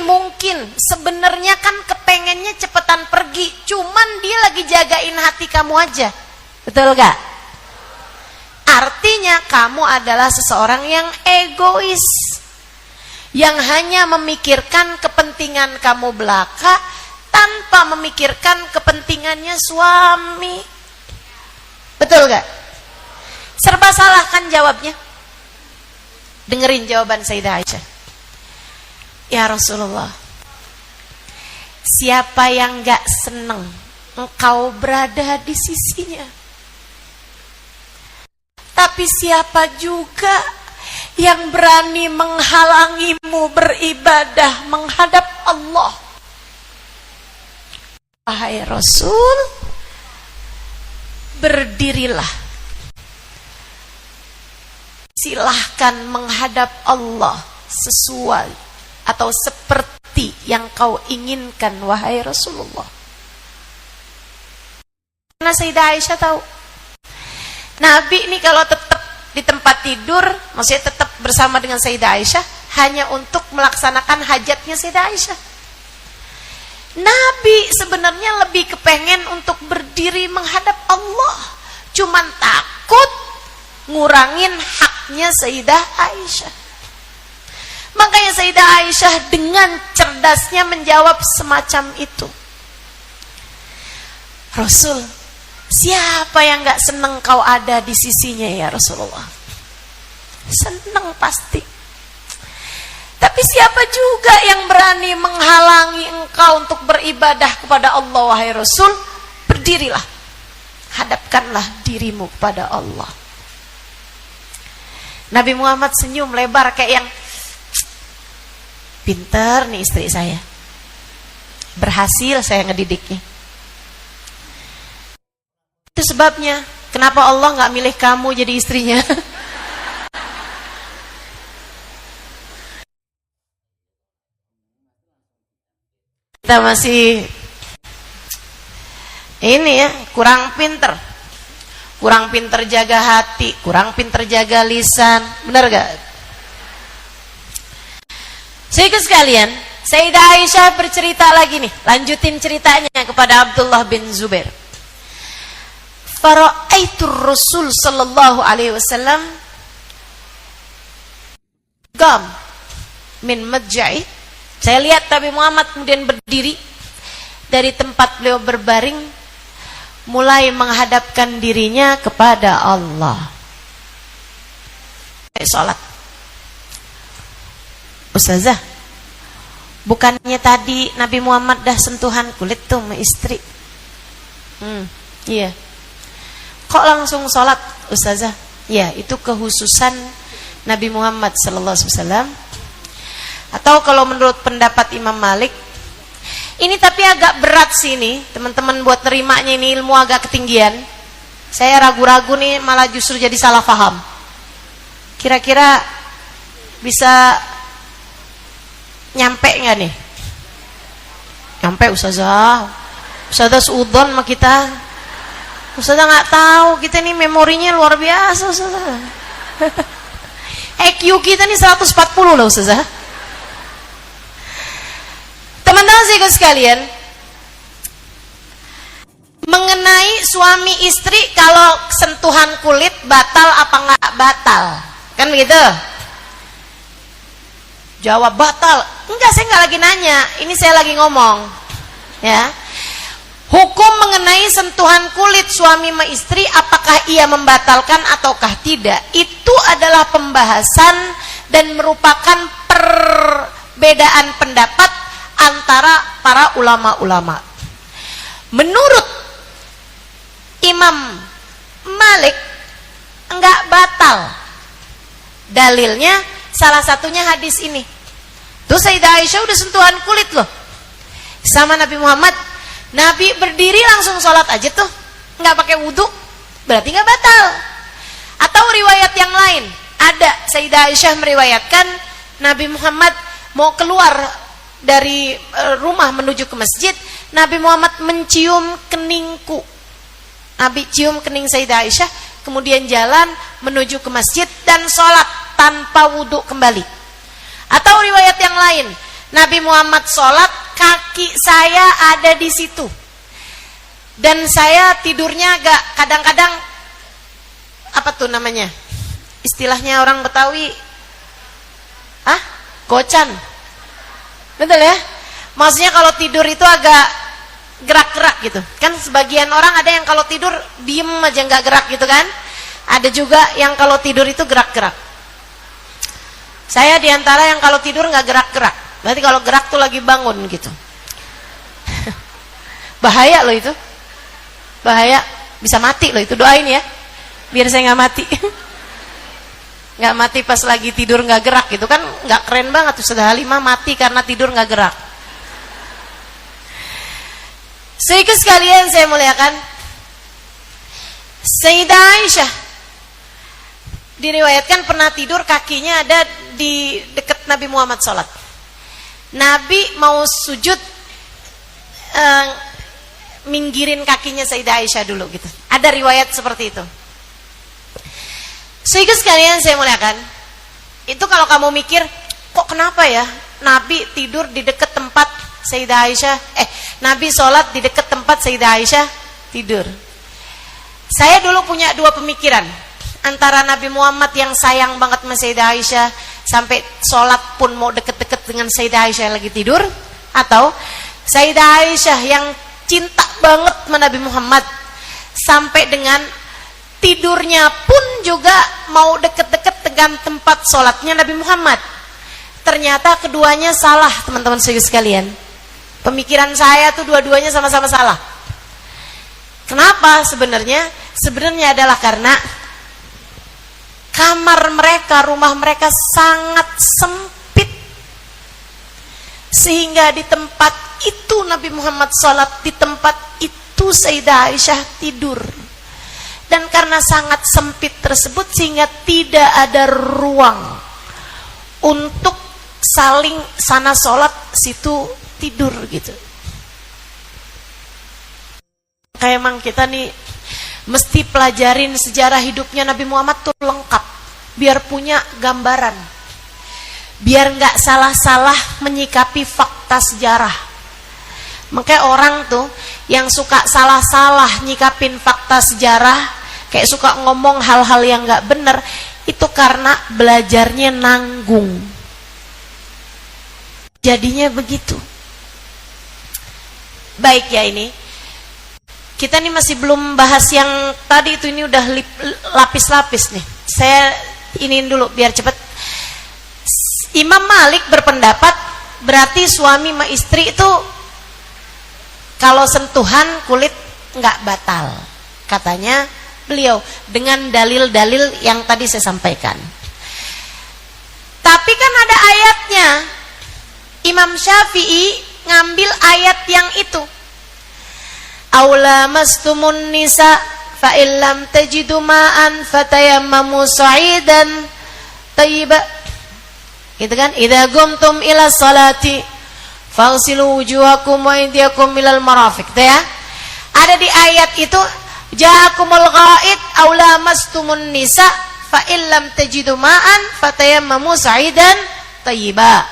mungkin sebenarnya kan kepengennya cepetan pergi, cuman dia lagi jagain hati kamu aja. Betul gak? Artinya kamu adalah seseorang yang egois, yang hanya memikirkan kepentingan kamu belaka tanpa memikirkan kepentingannya suami. Betul gak? Serba salah kan jawabnya? Dengerin jawaban Sayyidah Aisyah. Ya Rasulullah, siapa yang gak seneng engkau berada di sisinya? Tapi siapa juga yang berani menghalangimu beribadah menghadap Allah? Wahai Rasul, berdirilah, silahkan menghadap Allah sesuai atau seperti yang kau inginkan, wahai Rasulullah. Karena Sayyidah Aisyah tahu Nabi ini kalau tetap di tempat tidur, maksudnya tetap bersama dengan Sayyidah Aisyah hanya untuk melaksanakan hajatnya Sayyidah Aisyah. Nabi sebenarnya lebih kepengen untuk berdiri menghadap Allah, cuman takut ngurangin haknya Sayyidah Aisyah. Makanya Sayyidah Aisyah dengan cerdasnya menjawab semacam itu. Rasul, siapa yang gak seneng kau ada di sisinya ya Rasulullah? Seneng pasti. Tapi siapa juga yang berani menghalangi engkau untuk beribadah kepada Allah, wahai Rasul? Berdirilah, hadapkanlah dirimu kepada Allah. Nabi Muhammad senyum lebar kayak yang, pinter nih istri saya, berhasil saya ngedidiknya. Itu sebabnya kenapa Allah gak milih kamu jadi istrinya. Kita masih ini ya, kurang pinter jaga hati, kurang pinter jaga lisan, benar gak? Sehingga sekalian, Sayyidah Aisyah bercerita lagi nih, lanjutin ceritanya kepada Abdullah bin Zubair. Fara'aitur Rasul sallallahu alaihi wasallam qam min madja'i. Saya lihat Nabi Muhammad kemudian berdiri dari tempat beliau berbaring, mulai menghadapkan dirinya kepada Allah. Sholat. Ustazah, bukannya tadi Nabi Muhammad dah sentuhan kulit tuh sama istri? Iya. Kok langsung sholat, Ustazah? Ya, itu kehususan Nabi Muhammad SAW. Atau kalau menurut pendapat Imam Malik, ini tapi agak berat sih ini, teman-teman, buat nerimanya, ini ilmu agak ketinggian. Saya ragu-ragu nih, malah justru jadi salah paham. Kira-kira bisa nyampe nggak nih? Nyampe, Ustazah. Ustazah seudon sama kita. Ustazah nggak tahu, kita nih memorinya luar biasa, Ustazah. IQ kita nih 140 loh, Ustazah. Teman-teman saya sekalian, mengenai suami istri kalau sentuhan kulit batal apa nggak batal, kan begitu? Jawab batal. Enggak, saya nggak lagi nanya, ini saya lagi ngomong, ya. Hukum mengenai sentuhan kulit suami sama istri, apakah ia membatalkan ataukah tidak, itu adalah pembahasan dan merupakan perbedaan pendapat antara para ulama-ulama. Menurut Imam Malik enggak batal. Dalilnya salah satunya hadis ini. Tuh Sayyidah Aisyah udah sentuhan kulit loh sama Nabi Muhammad. Nabi berdiri langsung sholat aja tuh, nggak pakai wudhu, berarti nggak batal. Atau riwayat yang lain, ada Sayyidah Aisyah meriwayatkan Nabi Muhammad mau keluar dari rumah menuju ke masjid, Nabi Muhammad mencium keningku. Nabi cium kening Sayyidah Aisyah, kemudian jalan menuju ke masjid dan sholat tanpa wudhu kembali. Atau riwayat yang lain, Nabi Muhammad sholat, kaki saya ada di situ, dan saya tidurnya agak kadang-kadang apa tuh namanya, istilahnya orang Betawi, gocan, betul ya? Maksudnya kalau tidur itu agak gerak-gerak gitu kan. Sebagian orang ada yang kalau tidur diem aja nggak gerak gitu kan, ada juga yang kalau tidur itu gerak-gerak. Saya diantara yang kalau tidur nggak gerak-gerak, berarti kalau gerak tuh lagi bangun gitu. Bahaya loh itu, bahaya, bisa mati loh itu. Doain ya biar saya nggak mati. Nggak mati pas lagi tidur nggak gerak gitu kan, nggak keren banget tuh. Sudah Halimah mati karena tidur nggak gerak. Saudara sekalian saya muliakan, Sayyidah Aisyah diriwayatkan pernah tidur, kakinya ada di dekat Nabi Muhammad sholat. Nabi mau sujud, minggirin kakinya Sayyidah Aisyah dulu gitu. Ada riwayat seperti itu. Saudara sekalian saya muliakan, itu kalau kamu mikir, kok kenapa ya Nabi tidur di dekat tempat Sayyidah Aisyah, Nabi sholat di dekat tempat Sayyidah Aisyah tidur. Saya dulu punya dua pemikiran, antara Nabi Muhammad yang sayang banget sama Sayyidah Aisyah sampai sholat pun mau deket-deket dengan Sayyidah Aisyah lagi tidur, atau Sayyidah Aisyah yang cinta banget sama Nabi Muhammad sampai dengan tidurnya pun juga mau deket-deket dengan tempat sholatnya Nabi Muhammad. Ternyata keduanya salah, teman-teman sekalian. Pemikiran saya tuh dua-duanya sama-sama salah. Kenapa sebenarnya? Sebenarnya adalah karena kamar mereka, rumah mereka sangat sempit, sehingga di tempat itu Nabi Muhammad sholat, di tempat itu Sayyidah Aisyah tidur. Dan karena sangat sempit tersebut, sehingga tidak ada ruang untuk saling sana sholat, situ tidur gitu. Kayak emang kita nih mesti pelajarin sejarah hidupnya Nabi Muhammad tuh lengkap, biar punya gambaran, biar nggak salah-salah menyikapi fakta sejarah. Makanya orang tuh yang suka salah-salah nyikapin fakta sejarah, kayak suka ngomong hal-hal yang nggak bener, itu karena belajarnya nanggung. Jadinya begitu. Baik ya, ini Kita nih masih belum bahas yang tadi itu, ini udah lapis-lapis nih. Saya iniin dulu biar cepat. Imam Malik berpendapat berarti suami sama istri itu kalau sentuhan kulit nggak batal. Katanya beliau dengan dalil-dalil yang tadi saya sampaikan. Tapi kan ada ayatnya. Imam Syafi'i ngambil ayat yang itu. Aula mastumun nisa fa illam tajidu ma'an fatayammamu sa'idan tayyiba. Gitu kan? Idza qumtum ila salati faghsilu wujuhakum wa aydiyakum ilal marafiq. Itu ya. Ada di ayat itu ja'akumul ghaid aula mastumun nisa fa illam tajidu ma'an fatayammamu sa'idan tayyiba.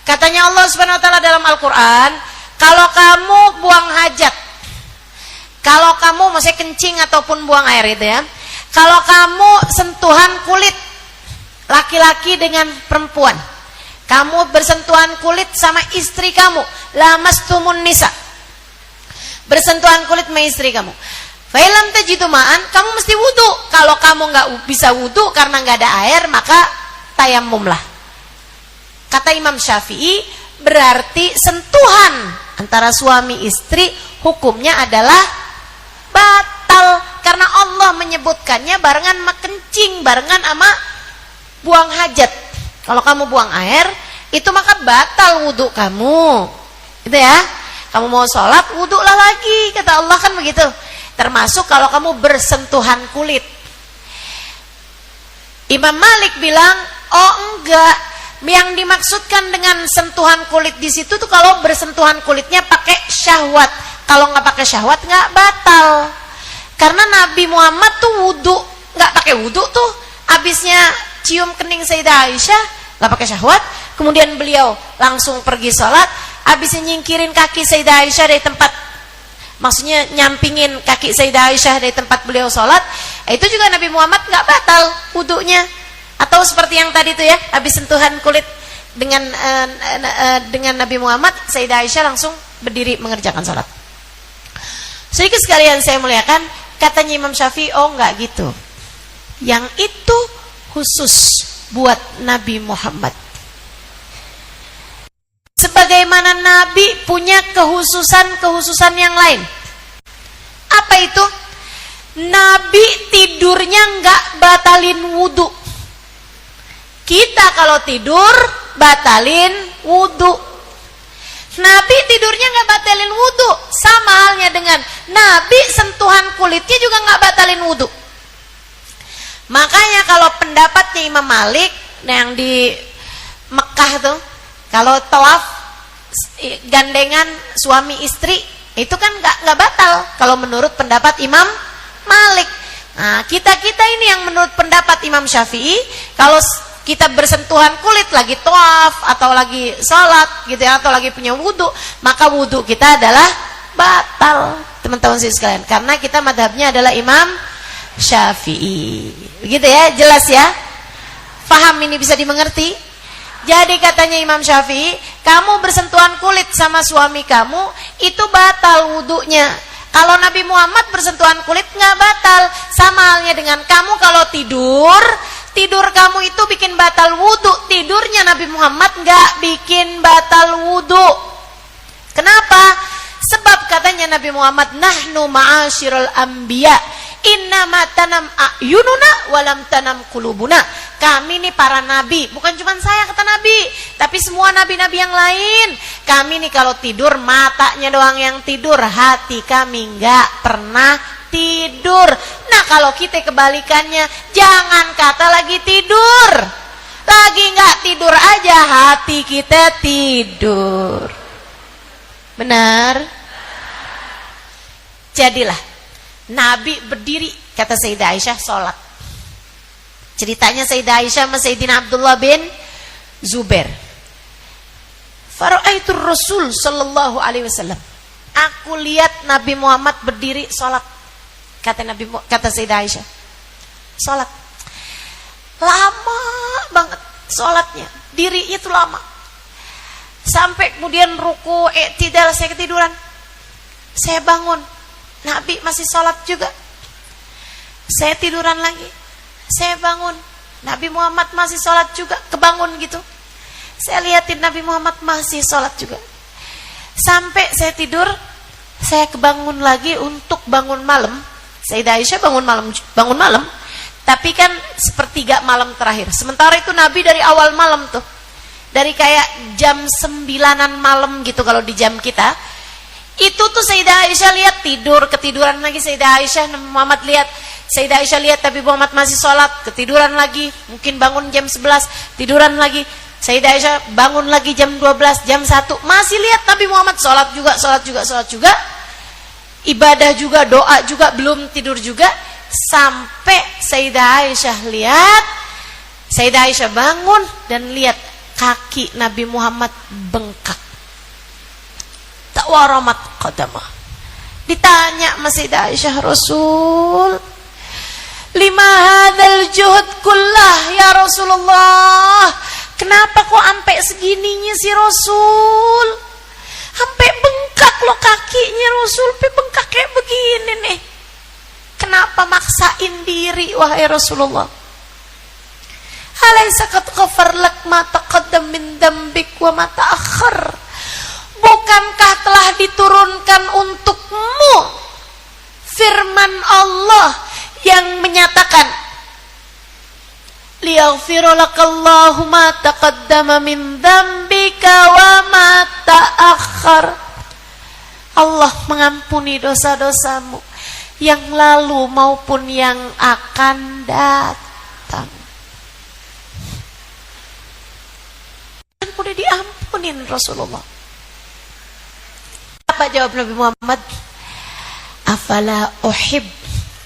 Katanya Allah Subhanahu wa taala dalam Al-Qur'an, kalau kamu buang hajat, kalau kamu maksudnya kencing ataupun buang air itu ya, kalau kamu sentuhan kulit laki-laki dengan perempuan, kamu bersentuhan kulit sama istri kamu, lamastumun nisa, bersentuhan kulit sama istri kamu, fa'ilam tajidu ma'an, kamu mesti wudu. Kalau kamu nggak bisa wudu karena nggak ada air, maka tayamumlah. Kata Imam Syafi'i, berarti sentuhan antara suami istri hukumnya adalah batal, karena Allah menyebutkannya barengan sama kencing, barengan sama buang hajat. Kalau kamu buang air itu maka batal wudu kamu, gitu ya. Kamu mau sholat, wudulah lagi, kata Allah kan begitu. Termasuk kalau kamu bersentuhan kulit. Imam Malik bilang, oh enggak, yang dimaksudkan dengan sentuhan kulit di situ tuh kalau bersentuhan kulitnya pakai syahwat. Kalau nggak pakai syahwat nggak batal. Karena Nabi Muhammad tuh wudu nggak pakai wudu tuh, habisnya cium kening Sayyidah Aisyah nggak pakai syahwat, kemudian beliau langsung pergi sholat, habisnya nyingkirin kaki Sayyidah Aisyah dari tempat, maksudnya nyampingin kaki Sayyidah Aisyah dari tempat beliau sholat, itu juga Nabi Muhammad nggak batal wudunya. Atau seperti yang tadi tuh ya, habis sentuhan kulit dengan Nabi Muhammad, Sayyidah Aisyah langsung berdiri mengerjakan sholat. Sedikit sekalian saya muliakan, katanya Imam Syafi'i, oh enggak gitu, yang itu khusus buat Nabi Muhammad. Sebagaimana Nabi punya kehususan yang lain. Apa itu? Nabi tidurnya enggak batalin wudu. Kita kalau tidur batalin wudu. Nabi tidurnya nggak batalin wudu, sama halnya dengan Nabi sentuhan kulitnya juga nggak batalin wudu. Makanya kalau pendapatnya Imam Malik yang di Mekah tuh, kalau tawaf gandengan suami istri itu kan nggak batal kalau menurut pendapat Imam Malik. Nah, kita ini yang menurut pendapat Imam Syafi'i, kalau kita bersentuhan kulit lagi tawaf atau lagi sholat gitu ya, atau lagi punya wudu, maka wudu kita adalah batal, teman-teman sekalian, karena kita madhabnya adalah Imam Syafi'i. Begitu ya, jelas ya, paham ini, bisa dimengerti. Jadi katanya Imam Syafi'i, kamu bersentuhan kulit sama suami kamu itu batal wudunya. Kalau Nabi Muhammad bersentuhan kulit nggak batal. Sama halnya dengan kamu kalau tidur kamu itu bikin batal wudu. Tidurnya Nabi Muhammad nggak bikin batal wudu. Kenapa? Sebab katanya Nabi Muhammad, nahnu ma'asyiral anbiya innama tanam a'yununa walam tanam qulubuna. Kami nih para nabi, bukan cuma saya kata Nabi, tapi semua nabi-nabi yang lain. Kami nih kalau tidur matanya doang yang tidur, hati kami nggak pernah tidur. Nah kalau kita kebalikannya, jangan kata lagi tidur, lagi nggak tidur aja hati kita tidur. Benar? Jadilah Nabi berdiri, kata Sayyidah Aisyah, sholat. Ceritanya Sayyidah Aisyah sama Sayyidina Abdullah bin Zubair. Fara'aitur Rasul sallallahu alaihi wasallam. Aku lihat Nabi Muhammad berdiri sholat. Kata Sayyidah Aisyah, sholat lama banget sholatnya, dirinya itu lama, sampai kemudian ruku, i'tidal, saya ketiduran. Saya bangun, Nabi masih sholat juga. Saya tiduran lagi, saya bangun, Nabi Muhammad masih sholat juga, kebangun gitu. Saya liatin Nabi Muhammad masih sholat juga. Sampai saya tidur, saya kebangun lagi untuk bangun malam. Sayyidah Aisyah bangun malam, tapi kan sepertiga malam terakhir. Sementara itu Nabi dari awal malam tuh, dari kayak jam 9-an malam gitu kalau di jam kita. Itu tuh Sayyidah Aisyah lihat ketiduran lagi. Sayyidah Aisyah, Nabi Muhammad lihat. Sayyidah Aisyah lihat Nabi Muhammad masih sholat, ketiduran lagi. Mungkin bangun jam 11, tiduran lagi. Sayyidah Aisyah bangun lagi jam 12, jam 1, masih lihat Nabi Muhammad sholat juga. Ibadah juga, doa juga, belum tidur juga. Sampai Sayyidah Aisyah lihat, Sayyidah Aisyah bangun dan lihat kaki Nabi Muhammad bengkak. Tawaramat qadamah. Ditanya sama Sayyidah Aisyah, Rasul, lima hadzal juhud kullah ya Rasulullah, kenapa kok sampai segininya sih Rasul? Sampai bengkak loh kakinya Rasul, sampai bengkak kayak begini nih. Kenapa maksain diri wahai Rasulullah? Alaysa qad ghafar lak ma taqaddam min dambik wa ma ta'akhkhar. Bukankah telah diturunkan untukmu firman Allah yang menyatakan liyaghfira lakallahu ma taqaddama min dzambika wa ma ta'akhkhar. Allah mengampuni dosa-dosamu yang lalu maupun yang akan datang. Dan udah diampunin Rasulullah. Apa jawab Nabi Muhammad? Afala uhib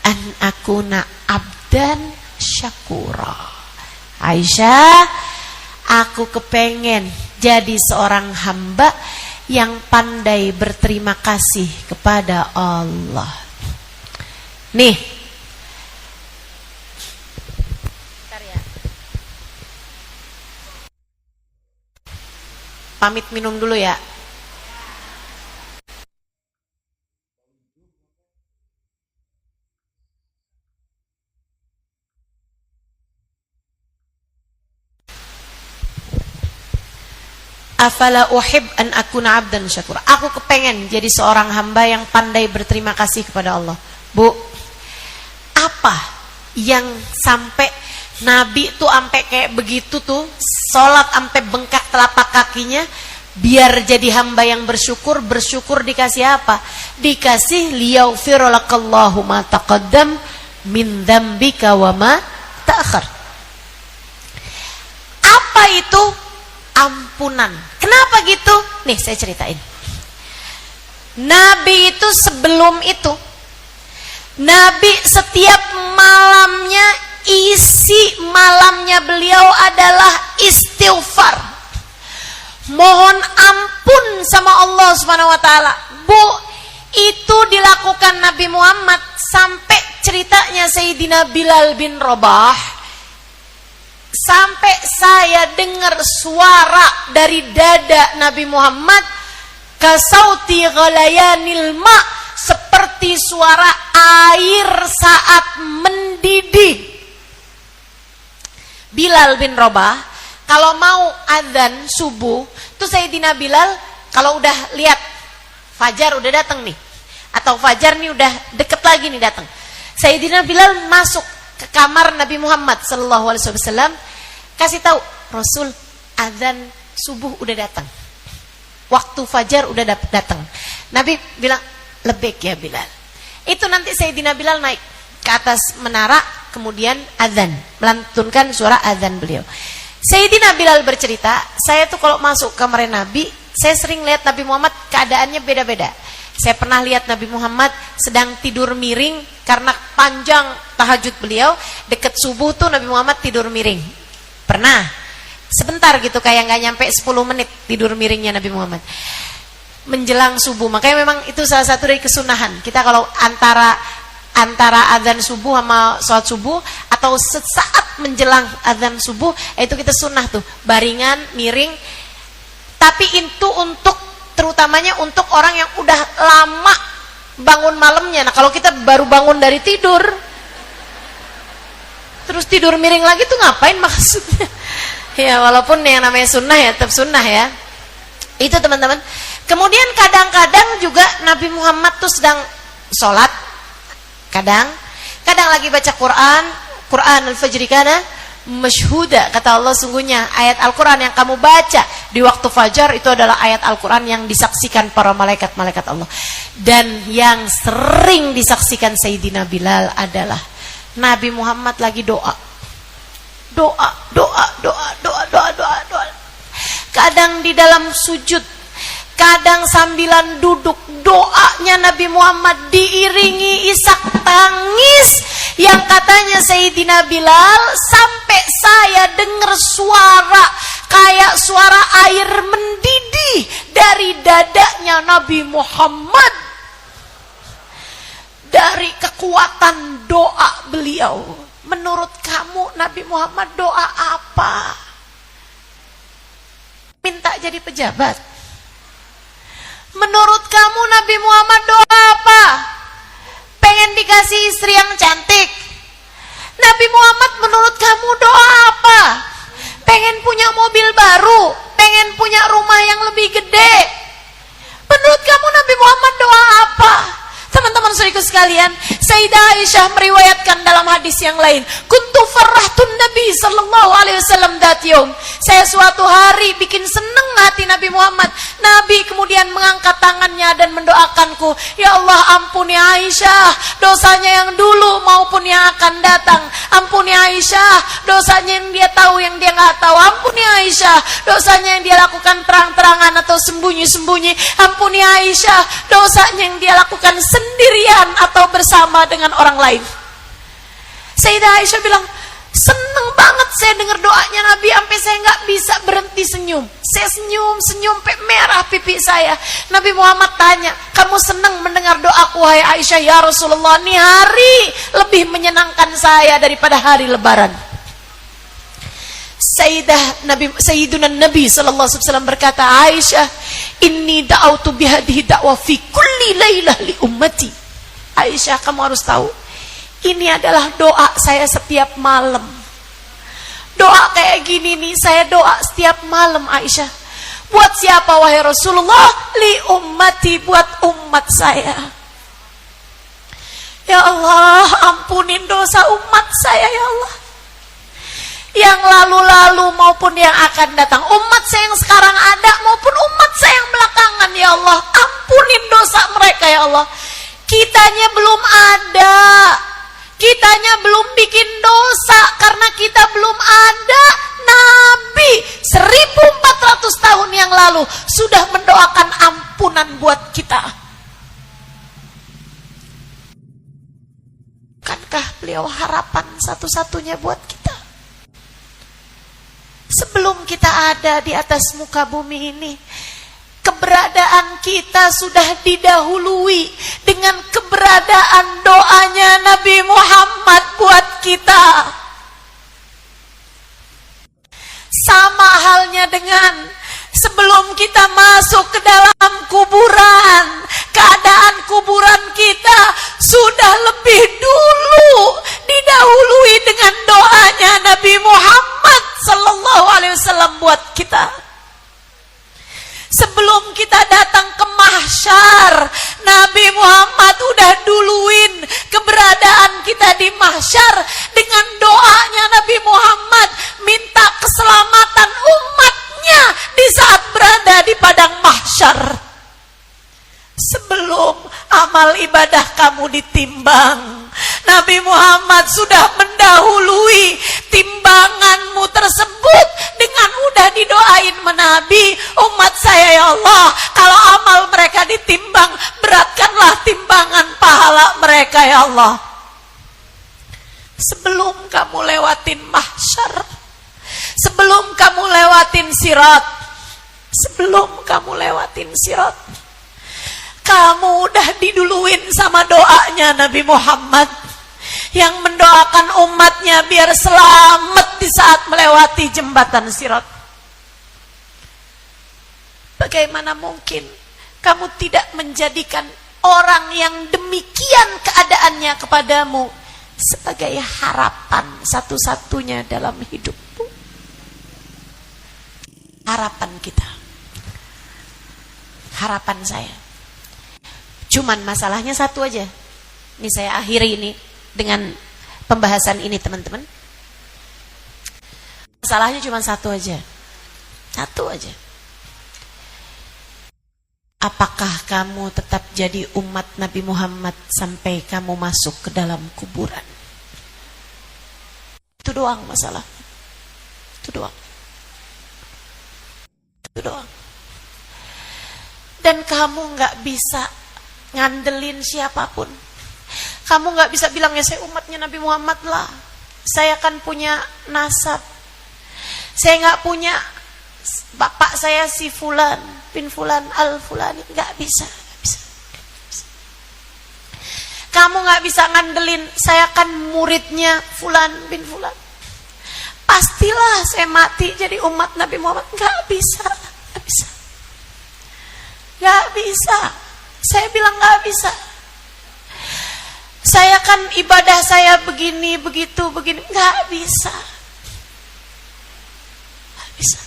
an akuna abdan syakura. Aisyah, aku kepengen jadi seorang hamba yang pandai berterima kasih kepada Allah. Nih, bentar ya. Pamit minum dulu ya. Afala uhib an akuna abdan syakura. Aku kepengen jadi seorang hamba yang pandai berterima kasih kepada Allah. Bu, apa yang sampai Nabi tuh sampai kayak begitu tuh, sholat sampai bengkak telapak kakinya, biar jadi hamba yang bersyukur. Bersyukur dikasih apa? Dikasih liyaghfira lakallahu ma taqaddam min dzambika wa ma ta'akhkhar. Apa itu? Ampunan. Kenapa gitu? Nih saya ceritain. Nabi itu sebelum itu, Nabi setiap malamnya, isi malamnya beliau adalah istighfar, mohon ampun sama Allah Subhanahu wa taala. Bu, itu dilakukan Nabi Muhammad sampai ceritanya Sayyidina Bilal bin Rabah. Sampai saya dengar suara dari dada Nabi Muhammad, kasauti ghalayanil ma, seperti suara air saat mendidih. Bilal bin Rabah kalau mau adzan subuh tuh Sayyidina Bilal, kalau udah lihat fajar udah datang nih, atau fajar nih udah deket lagi nih datang, Sayyidina Bilal masuk ke kamar Nabi Muhammad sallallahu alaihi wasallam, kasih tahu, Rasul, azan subuh udah datang, waktu fajar udah datang. Nabi bilang, lebek ya Bilal. Itu nanti Sayyidina Bilal naik ke atas menara, kemudian azan, melantunkan suara azan beliau. Sayyidina Bilal bercerita, saya tuh kalau masuk kamar Nabi, saya sering lihat Nabi Muhammad keadaannya beda-beda. Saya pernah lihat Nabi Muhammad sedang tidur miring karena panjang tahajud beliau, deket subuh tuh Nabi Muhammad tidur miring. Pernah sebentar gitu, kayak nggak nyampe 10 menit tidur miringnya Nabi Muhammad menjelang subuh. Makanya memang itu salah satu dari kesunahan kita, kalau antara azan subuh sama sholat subuh, atau sesaat menjelang azan subuh, itu kita sunnah tuh baringan miring. Tapi itu untuk, terutamanya untuk orang yang udah lama bangun malamnya. Nah kalau kita baru bangun dari tidur terus tidur miring lagi tuh ngapain maksudnya? Ya walaupun yang namanya sunnah ya tetap sunnah ya. Itu teman-teman. Kemudian kadang-kadang juga Nabi Muhammad tuh sedang sholat, kadang lagi baca Quran al-fajri kana masyhuda, kata Allah, sungguhnya ayat Al-Quran yang kamu baca di waktu fajar itu adalah ayat Al-Quran yang disaksikan para malaikat-malaikat Allah. Dan yang sering disaksikan Sayyidina Bilal adalah Nabi Muhammad lagi doa. Kadang di dalam sujud, kadang sambilan duduk, doanya Nabi Muhammad diiringi isak tangis yang katanya Sayyidina Bilal sampai saya dengar suara kayak suara air mendidih dari dadanya Nabi Muhammad dari kekuatan doa beliau. Menurut kamu Nabi Muhammad doa apa? Minta jadi pejabat? Menurut kamu Nabi Muhammad doa apa? Pengen dikasih istri yang cantik? Nabi Muhammad menurut kamu doa apa? Pengen punya mobil baru? Pengen punya rumah yang lebih gede? Menurut kamu Nabi Muhammad doa apa? Teman-teman saudaraku sekalian, Sayyidah Aisyah meriwayatkan dalam hadis yang lain, kuntu farrahtun Nabi sallallahu alaihi wasallam dat yaum. Saya suatu hari bikin seneng hati Nabi Muhammad. Nabi kemudian mengangkat tangannya dan mendoakanku, ya Allah ampuni Aisyah dosanya yang dulu maupun yang akan datang. Ampuni Aisyah dosanya yang dia tahu, yang dia nggak tahu. Ampuni Aisyah dosanya yang dia lakukan terang-terangan atau sembunyi-sembunyi. Ampuni Aisyah dosanya yang dia lakukan sendirian atau bersama dengan orang lain. Sayyidah Aisyah bilang, seneng banget saya dengar doanya Nabi sampai saya nggak bisa berhenti senyum. Saya senyum sampai merah pipi saya. Nabi Muhammad tanya, kamu seneng mendengar doaku wahai Aisyah? Ya Rasulullah, ini hari lebih menyenangkan saya daripada hari Lebaran. Sayyiduna Nabi sallallahu alaihi wasallam berkata, Aisyah, inni da'autu bihadhihi da'wa fi kulli lailah li ummati. Aisyah, kamu harus tahu, ini adalah doa saya setiap malam. Doa kayak gini nih saya doa setiap malam Aisyah. Buat siapa wahai Rasulullah? Li ummati, buat umat saya. Ya Allah, ampunin dosa umat saya ya Allah, yang lalu-lalu maupun yang akan datang. Umat saya yang sekarang ada maupun umat saya yang belakangan ya Allah, ampunin dosa mereka ya Allah. Kitanya belum ada, kitanya belum bikin dosa karena kita belum ada. Nabi 1400 tahun yang lalu sudah mendoakan ampunan buat kita. Bukankah beliau harapan satu-satunya buat kita? Sebelum kita ada di atas muka bumi ini, keberadaan kita sudah didahului dengan keberadaan doanya Nabi Muhammad buat kita. Sama halnya dengan sebelum kita masuk ke dalam kuburan, keadaan kuburan kita sudah lebih dulu didahului dengan doanya Nabi Muhammad sallallahu alaihi wasallam buat kita. Sebelum kita datang ke mahsyar, Nabi Muhammad udah duluin keberadaan kita di mahsyar dengan doanya Nabi Muhammad minta keselamatan umatnya di saat berada di padang mahsyar. Sebelum amal ibadah kamu ditimbang, Nabi Muhammad sudah mendahului timbanganmu tersebut dengan udah didoain menabi, umat saya ya Allah, kalau amal mereka ditimbang, beratkanlah timbangan pahala mereka ya Allah. Sebelum kamu lewatin mahsyar, sebelum kamu lewatin sirat, sebelum kamu lewatin sirat, kamu udah diduluin sama doanya Nabi Muhammad yang mendoakan umatnya biar selamat di saat melewati jembatan sirat. Bagaimana mungkin kamu tidak menjadikan orang yang demikian keadaannya kepadamu sebagai harapan satu-satunya dalam hidupmu. Harapan kita, harapan saya. Cuman masalahnya satu aja. Ini saya akhiri ini dengan pembahasan ini teman-teman. Masalahnya cuma satu aja. Satu aja. Apakah kamu tetap jadi umat Nabi Muhammad sampai kamu masuk ke dalam kuburan? Itu doang masalah. Itu doang. Itu doang. Dan kamu gak bisa ngandelin siapapun. Kamu gak bisa bilang, ya saya umatnya Nabi Muhammad lah, saya kan punya nasab, saya gak punya bapak saya si fulan bin fulan al fulani. Gak bisa, gak bisa. Kamu gak bisa ngandelin, saya kan muridnya fulan bin fulan, pastilah saya mati jadi umat Nabi Muhammad. Gak bisa, gak bisa. Gak bisa. Saya bilang gak bisa. Saya kan ibadah saya begini, begitu, begini. Gak bisa. Gak bisa.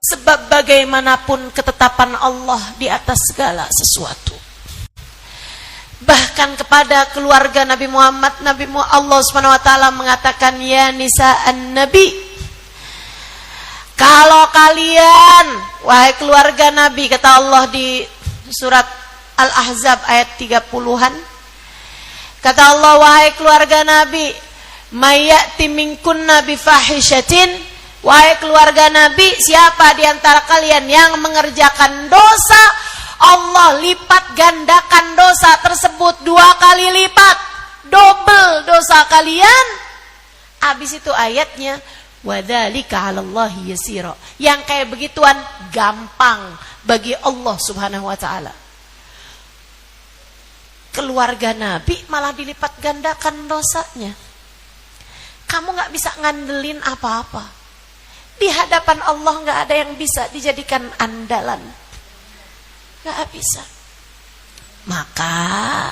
Sebab bagaimanapun ketetapan Allah di atas segala sesuatu. Bahkan kepada keluarga Nabi Muhammad, Allah SWT mengatakan, ya nisa'an Nabi, kalau kalian, wahai keluarga Nabi, kata Allah di surat Al-Ahzab ayat 30-an, kata Allah, wahai keluarga Nabi, mayyati minkunna bifahishatin, wahai keluarga Nabi, siapa di antara kalian yang mengerjakan dosa, Allah lipat gandakan dosa tersebut 2 kali lipat, double dosa kalian. Habis itu ayatnya, wadzalika 'alallahi yasira. Yang kayak begituan gampang bagi Allah Subhanahu wa taala. Keluarga Nabi malah dilipat gandakan dosanya. Kamu gak bisa ngandelin apa-apa. Di hadapan Allah gak ada yang bisa dijadikan andalan. Gak bisa. Maka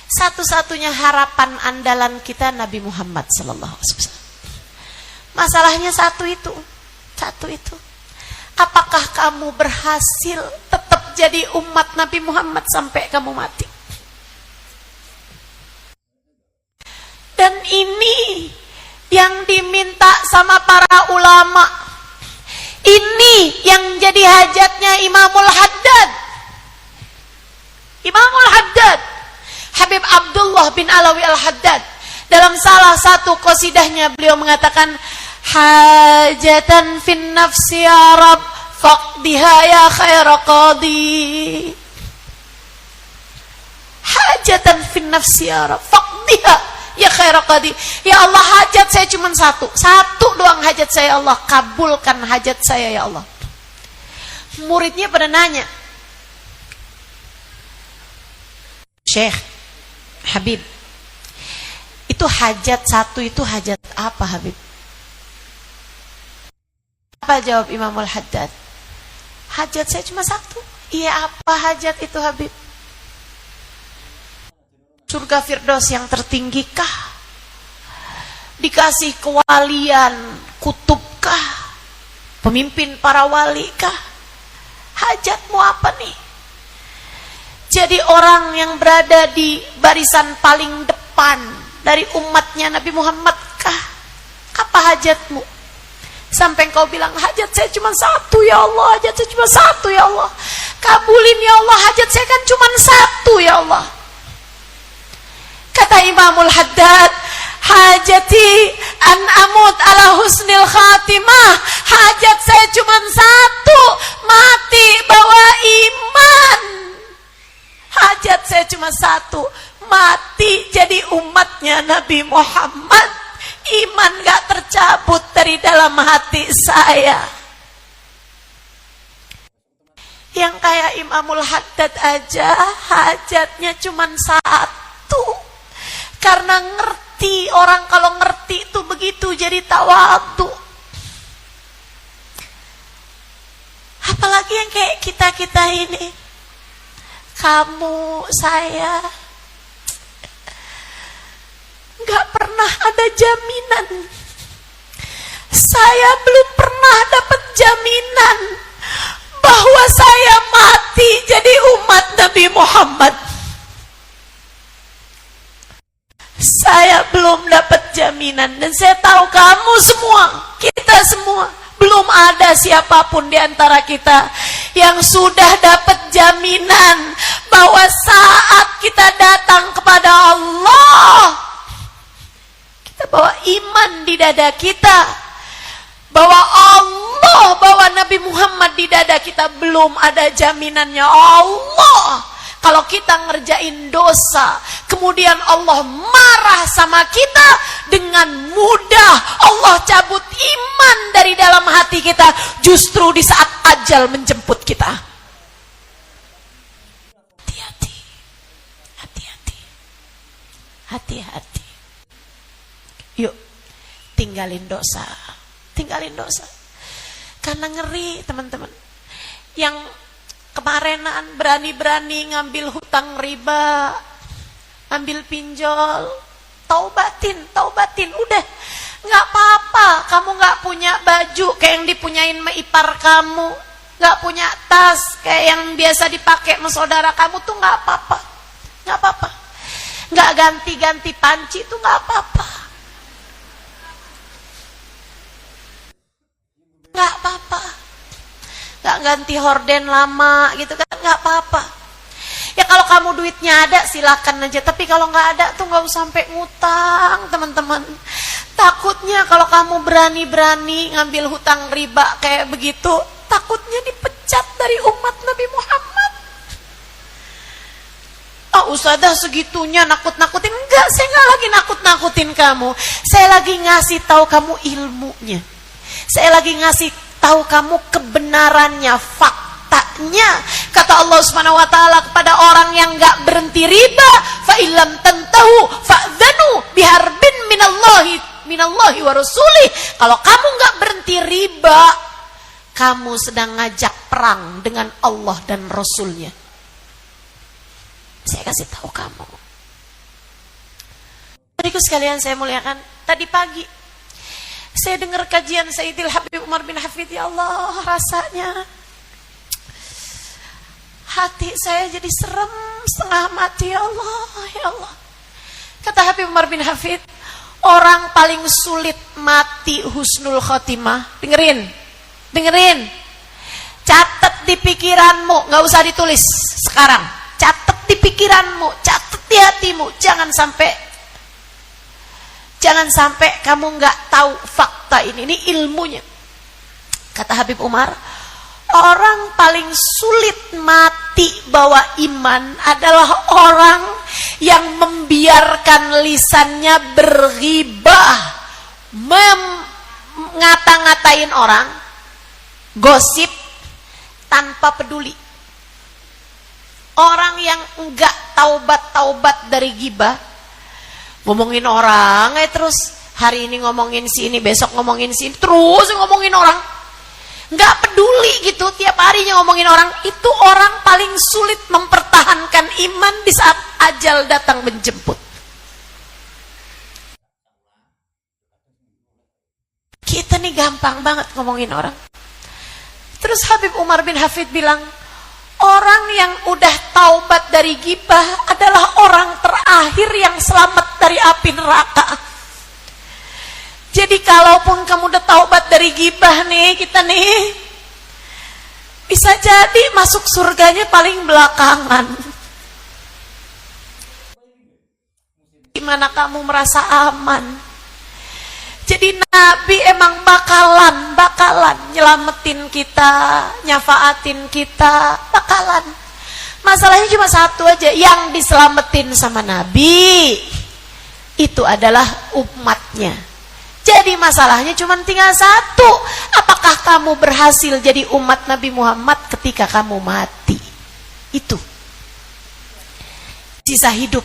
satu-satunya harapan andalan kita Nabi Muhammad sallallahu alaihi wasallam. Masalahnya satu itu. Satu itu. Apakah kamu berhasil tetap jadi umat Nabi Muhammad sampai kamu mati? Dan ini yang diminta sama para ulama. Ini yang jadi hajatnya Imamul Haddad. Imamul Haddad, Habib Abdullah bin Alawi Al-Haddad, dalam salah satu qasidahnya beliau mengatakan, hajatan fin nafsi ya Rab faqdiha ya khaira qadi. Hajatan fin nafsi ya Rab faqdiha ya khaira qadi. Ya Allah, hajat saya cuma satu doang hajat saya, Allah kabulkan hajat saya ya Allah. Muridnya pada nanya, Syekh Habib, itu hajat satu itu hajat apa Habib? Apa jawab Imamul Haddad? Hajat saya cuma satu. Iya, apa hajat itu Habib? Surga Firdaus yang tertinggikah? Dikasih kewalian, kutubkah? Pemimpin para walikah? Hajatmu apa nih? Jadi orang yang berada di barisan paling depan dari umatnya Nabi Muhammad kah? Apa hajatmu? Sampai engkau bilang, hajat saya cuma satu ya Allah, hajat saya cuma satu ya Allah. Kabulin ya Allah, hajat saya kan cuma satu ya Allah. Kata Imamul Haddad, hajati an amut ala husnil khatimah. Hajat saya cuma satu, mati bawa iman. Hajat saya cuma satu, mati jadi umatnya Nabi Muhammad. Iman gak tercabut dari dalam hati saya. Yang kayak Imamul Haddad aja hajatnya cuma satu. Karena ngerti, orang kalau ngerti itu begitu jadi tawadhu. Apalagi yang kayak kita-kita ini. kamu, saya nggak pernah ada jaminan. Saya belum pernah dapat jaminan bahwa saya mati jadi umat Nabi Muhammad. Saya belum dapat jaminan, dan saya tahu kamu semua, kita semua, belum ada siapapun di antara kita yang sudah dapat jaminan bahwa saat kita datang kepada Allah, kita bawa iman di dada kita, bahwa Allah, bahwa Nabi Muhammad di dada kita. Belum ada jaminannya Allah. Kalau kita ngerjain dosa, kemudian Allah marah sama kita, dengan mudah Allah cabut iman dari dalam hati kita, justru di saat ajal menjemput kita. Hati-hati, hati-hati, hati-hati. Yuk, tinggalin dosa, tinggalin dosa. Karena ngeri, teman-teman. Yang kemarenan berani-berani ngambil hutang riba, ambil pinjol, taubatin, udah, nggak apa-apa. Kamu nggak punya baju kayak yang dipunyain sama ipar kamu, nggak punya tas kayak yang biasa dipakai sama saudara kamu, tuh nggak apa-apa, nggak apa-apa. Nggak ganti-ganti panci tuh nggak apa-apa, nggak apa-apa. Nggak ganti horden lama gitu kan, nggak apa-apa. Ya kalau kamu duitnya ada silakan aja, tapi kalau nggak ada tuh nggak usah sampai ngutang, teman-teman. Takutnya kalau kamu berani-berani ngambil hutang riba kayak begitu, takutnya dipecat dari umat Nabi Muhammad. Oh, ustadzah segitunya nakut-nakutin. Enggak, saya nggak lagi nakut-nakutin kamu. Saya lagi ngasih tahu kamu ilmunya. Saya lagi ngasih tahu kamu kebenarannya, faktanya. Kata Allah Subhanahu wa taala kepada orang yang enggak berhenti riba, fa illam tantahu fa'dzanu biharbin minallahi wa rasulih. Kalau kamu enggak berhenti riba, kamu sedang ngajak perang dengan Allah dan Rasulnya. Saya kasih tahu kamu. Beriku sekalian saya muliakan, tadi pagi saya dengar kajian Sayyidil Habib Umar bin Hafid. Ya Allah, rasanya hati saya jadi serem setengah mati. Ya Allah, ya Allah. Kata Habib Umar bin Hafid, orang paling sulit mati husnul khotimah. Dengerin. Catat di pikiranmu, nggak usah ditulis sekarang. Catat di pikiranmu, catat di hatimu. Jangan sampai kamu nggak tahu fakta ini ilmunya. Kata Habib Umar, orang paling sulit mati bawa iman adalah orang yang membiarkan lisannya berghibah, ngata-ngatain orang, gosip tanpa peduli. Orang yang enggak taubat dari ghibah, ngomongin orang terus, hari ini ngomongin si ini, besok ngomongin si ini, terus ngomongin orang, nggak peduli gitu, tiap harinya ngomongin orang. Itu orang paling sulit mempertahankan iman di saat ajal datang menjemput. Kita nih gampang banget ngomongin orang. Terus Habib Umar bin Hafid bilang, orang yang udah taubat dari ghibah adalah orang terakhir yang selamat dari api neraka. Jadi kalaupun kamu udah taubat dari ghibah nih, kita nih bisa jadi masuk surganya paling belakangan. Gimana kamu merasa aman? Jadi Nabi emang bakalan nyelamatin kita, nyafaatin kita, bakalan. Masalahnya cuma satu aja, yang diselamatin sama Nabi itu adalah umatnya. Jadi masalahnya cuma tinggal satu, apakah kamu berhasil jadi umat Nabi Muhammad ketika kamu mati? Itu sisa hidup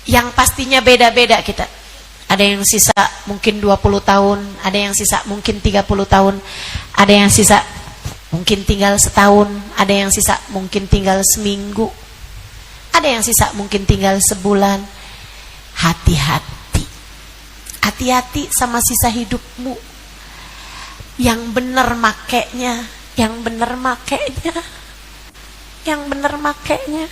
yang pastinya beda-beda kita. Ada yang sisa mungkin 20 tahun, ada yang sisa mungkin 30 tahun, ada yang sisa mungkin tinggal setahun, ada yang sisa mungkin tinggal seminggu, ada yang sisa mungkin tinggal sebulan. Hati-hati, hati-hati sama sisa hidupmu. Yang bener makainya, yang bener makainya, yang bener makainya.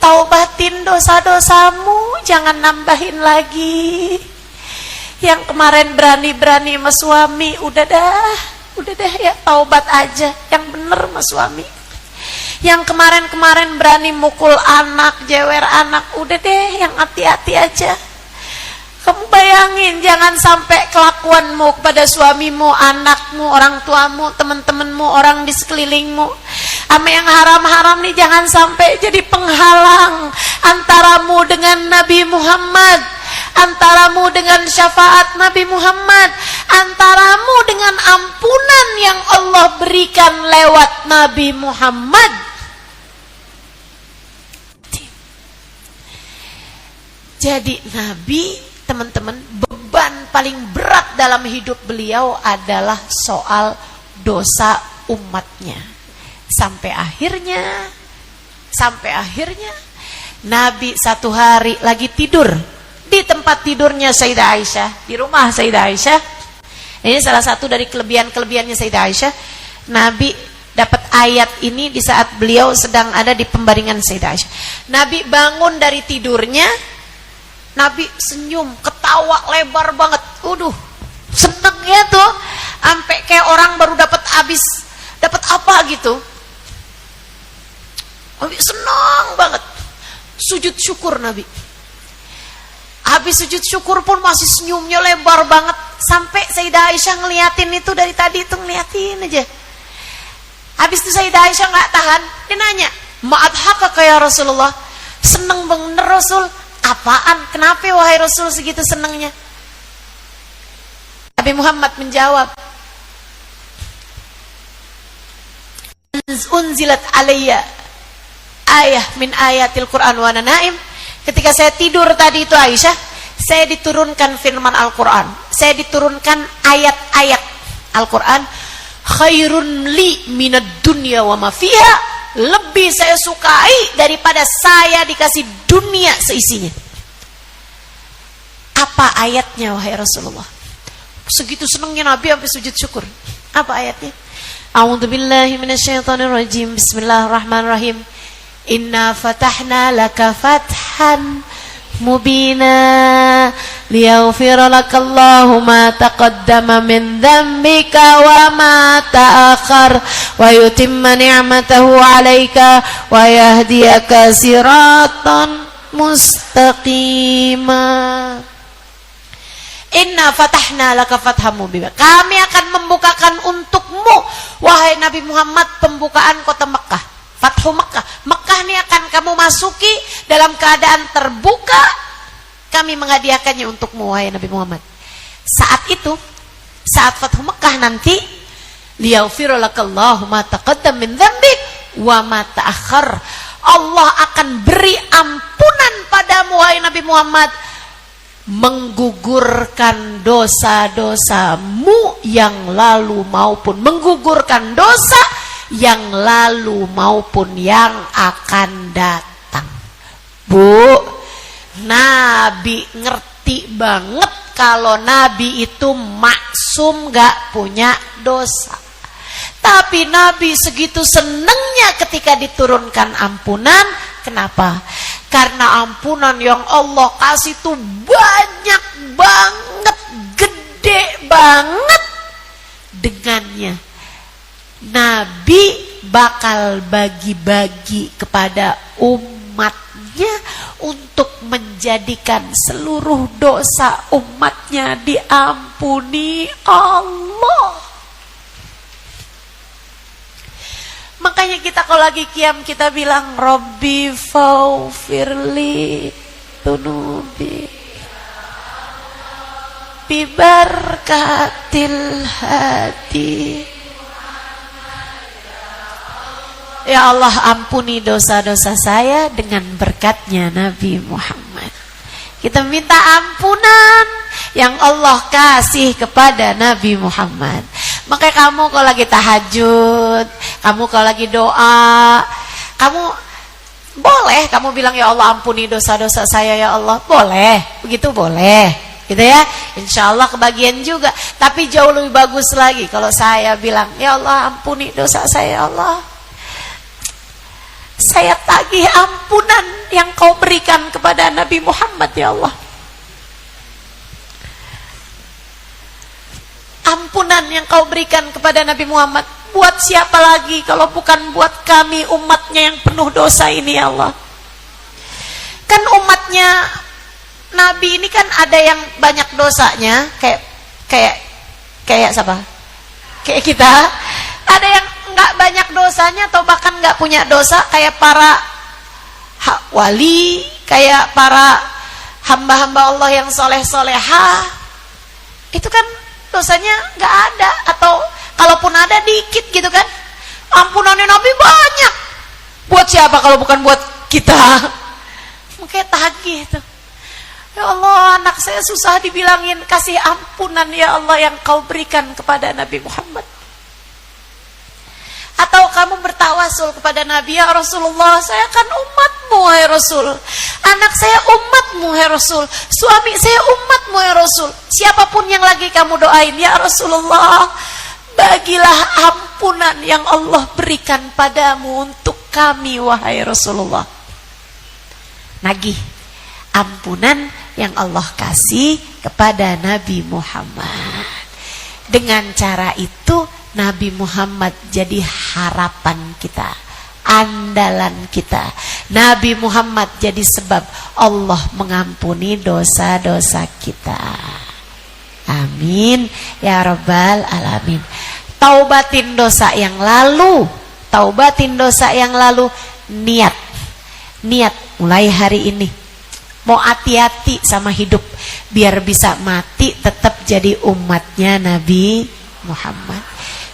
Taubatin dosa-dosamu, jangan nambahin lagi. Yang kemarin berani-berani sama suami, udah dah ya, taubat aja. Yang bener sama suami. Yang kemarin-kemarin berani mukul anak, jewer anak, udah deh, yang hati-hati aja. Kamu bayangin, jangan sampai kelakuanmu kepada suamimu, anakmu, orang tuamu, teman-temanmu, orang di sekelilingmu, sama yang haram-haram nih, jangan sampai jadi penghalang antaramu dengan Nabi Muhammad, antaramu dengan syafaat Nabi Muhammad, antaramu dengan ampunan yang Allah berikan lewat Nabi Muhammad. Jadi Nabi, teman-teman, beban paling berat dalam hidup beliau adalah soal dosa umatnya. Sampai akhirnya Nabi satu hari lagi tidur di tempat tidurnya Sayyidah Aisyah, di rumah Sayyidah Aisyah. Ini salah satu dari kelebihan-kelebihannya Sayyidah Aisyah. Nabi dapat ayat ini di saat beliau sedang ada di pembaringan Sayyidah Aisyah. Nabi bangun dari tidurnya, Nabi senyum, ketawa lebar banget. Senengnya tuh sampai kayak orang baru dapat apa gitu. Nabi senang banget. Sujud syukur Nabi. Habis sujud syukur pun masih senyumnya lebar banget. Sampai Sayyidah Aisyah ngeliatin itu dari tadi itu, ngeliatin aja. Habis itu Sayyidah Aisyah gak tahan, dia nanya, "Ma'adhaka ya Rasulullah?" Seneng bener Rasul. Apaan? Kenapa wahai Rasul segitu senangnya? Nabi Muhammad menjawab, "Unzilat alayya ayah min ayatil Quran wa ana naim." Ketika saya tidur tadi itu Aisyah, saya diturunkan firman Al-Quran, saya diturunkan ayat-ayat Al-Quran. Khairun li minad dunya wa ma fiha, lebih saya sukai daripada saya dikasih dunia seisinya. Apa ayatnya wahai Rasulullah? Segitu senangnya Nabi sampai sujud syukur. Apa ayatnya? A'udzubillahi minasyaitonirrajim. Bismillahirrahmanirrahim. Inna fatahna laka fathan mubina liyaghfira lakallahu ma taqaddama min dhanbika wa ma ta'akhkhar wa yutimma ni'matahu 'alaika wa yahdiyaka siratan mustaqima. Inna fatahna laka fatham mubina. Kami akan membukakan untukmu wahai Nabi Muhammad pembukaan kota Mekah. Fathu Mekah. Mekah ini akan kamu masuki dalam keadaan terbuka. Kami menghadiahkannya untukmu wahai Nabi Muhammad. Saat itu, saat Fathu Mekah nanti, liyaghfira lakallahu ma taqaddam min dzambik wa ma ta'akhkhar. Allah akan beri ampunan padamu wahai Nabi Muhammad, menggugurkan dosa-dosamu yang lalu maupun menggugurkan dosa yang lalu maupun yang akan datang. Bu, Nabi ngerti banget kalau Nabi itu maksum, gak punya dosa. Tapi Nabi segitu senengnya ketika diturunkan ampunan. Kenapa? Karena ampunan yang Allah kasih tuh banyak banget, gede banget. Dengannya Nabi bakal bagi-bagi kepada umatnya untuk menjadikan seluruh dosa umatnya diampuni Allah. Makanya kita kalau lagi qiyam kita bilang Rabbi faghfirli dunubi bibarkatil hadi. Ya Allah, ampuni dosa-dosa saya dengan berkatnya Nabi Muhammad. Kita minta ampunan yang Allah kasih kepada Nabi Muhammad. Makanya kamu kalau lagi tahajud, kamu kalau lagi doa, kamu boleh kamu bilang ya Allah ampuni dosa-dosa saya ya Allah, boleh, begitu boleh, gitu ya. Insya Allah kebagian juga. Tapi jauh lebih bagus lagi kalau saya bilang ya Allah ampuni dosa saya ya Allah, saya tagih ampunan yang kau berikan kepada Nabi Muhammad ya Allah. Ampunan yang kau berikan kepada Nabi Muhammad, buat siapa lagi kalau bukan buat kami umatnya yang penuh dosa ini ya Allah. Kan umatnya Nabi ini kan ada yang banyak dosanya, kayak siapa? Kayak kita. Ada yang nggak banyak dosanya atau bahkan nggak punya dosa, kayak para wali, kayak para hamba-hamba Allah yang soleh-solehah. Itu kan dosanya nggak ada, atau kalaupun ada dikit gitu kan. Ampunannya Nabi banyak. Buat siapa kalau bukan buat kita? Mungkin tagih itu. Ya Allah, anak saya susah dibilangin kasih ampunan ya Allah yang kau berikan kepada Nabi Muhammad. Atau kamu bertawasul kepada Nabi, ya Rasulullah, saya kan umatmu hai Rasul, anak saya umatmu hai Rasul, suami saya umatmu hai Rasul. Siapapun yang lagi kamu doain, ya Rasulullah, bagilah ampunan yang Allah berikan padamu untuk kami wahai Rasulullah. Nagih ampunan yang Allah kasih kepada Nabi Muhammad. Dengan cara itu Nabi Muhammad jadi harapan kita, andalan kita. Nabi Muhammad jadi sebab Allah mengampuni dosa-dosa kita. Amin ya rabbal alamin. Taubatin dosa yang lalu, taubatin dosa yang lalu. Niat mulai hari ini mau hati-hati sama hidup, biar bisa mati tetap jadi umatnya Nabi Muhammad.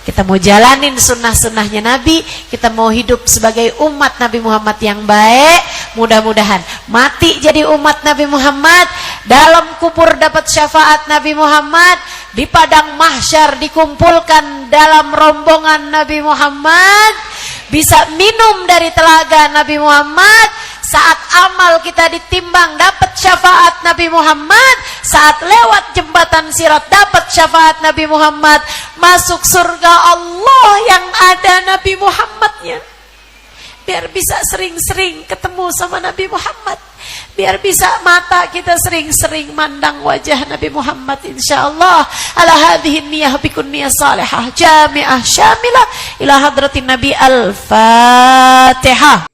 Kita mau jalanin sunnah-sunnahnya Nabi, kita mau hidup sebagai umat Nabi Muhammad yang baik. Mudah-mudahan mati jadi umat Nabi Muhammad, dalam kubur dapat syafaat Nabi Muhammad, di padang mahsyar dikumpulkan dalam rombongan Nabi Muhammad, bisa minum dari telaga Nabi Muhammad. Saat amal kita ditimbang dapat syafaat Nabi Muhammad, saat lewat jembatan sirat dapat syafaat Nabi Muhammad, masuk surga Allah yang ada Nabi Muhammadnya. Biar bisa sering-sering ketemu sama Nabi Muhammad, biar bisa mata kita sering-sering mandang wajah Nabi Muhammad, insyaallah. Ala hadhihi niyah bikun niyah salihah jami'ah syamilah ila hadratin Nabi. Al-Fatihah.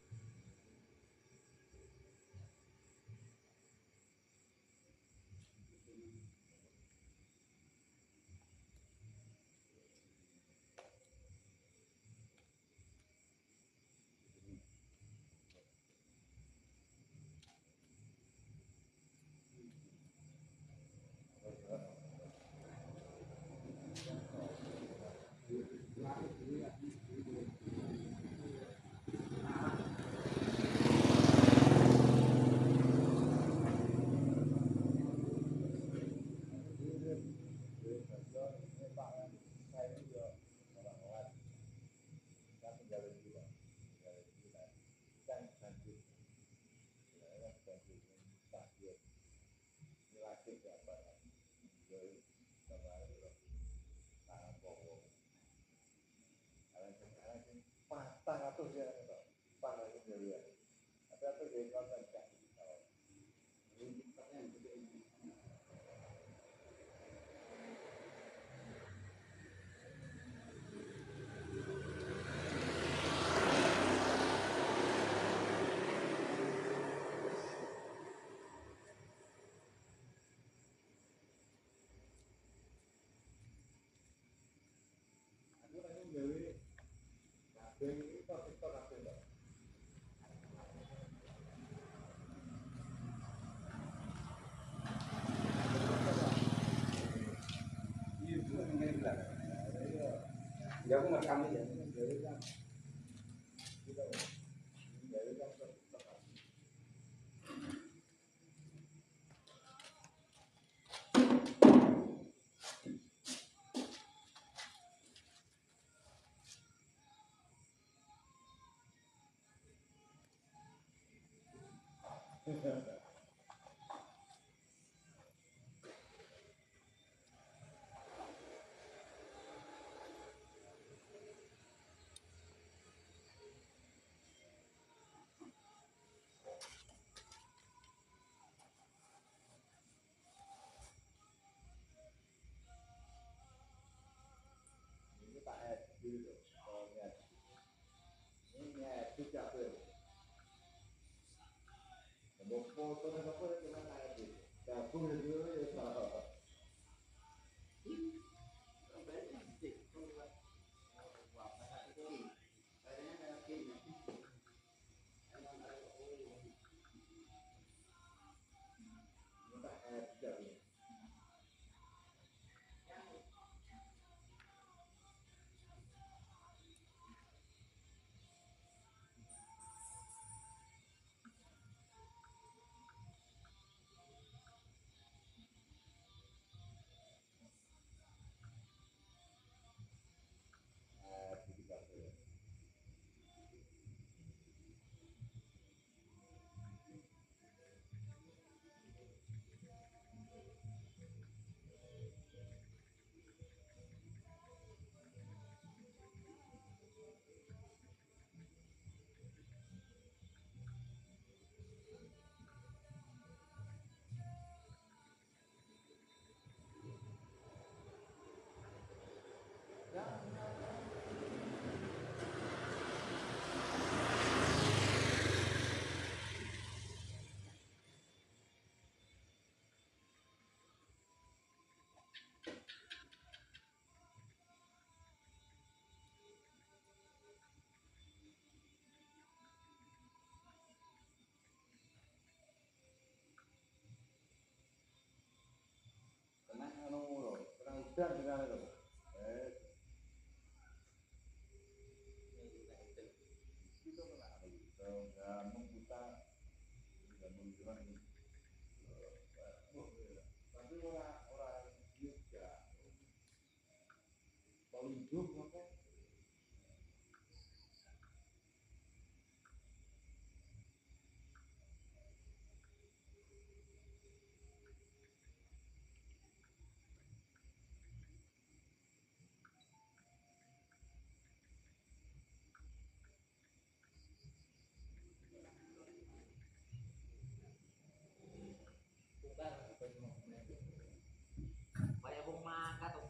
Ya aku nggak kami ya. Ini Pak Edi loh, oh Edi. Ini Edi capek. Mau foto apa cuma Pak Edi. Gabung itu ya salah. Ini Pak Edi capek. Edi capek. Tenang anu lho, tenang udan dengan lho. Itu kena itu gantung kita gantung cuman ini. Tapi orang juga kalau hidup apa? Banyak wong makan tuh.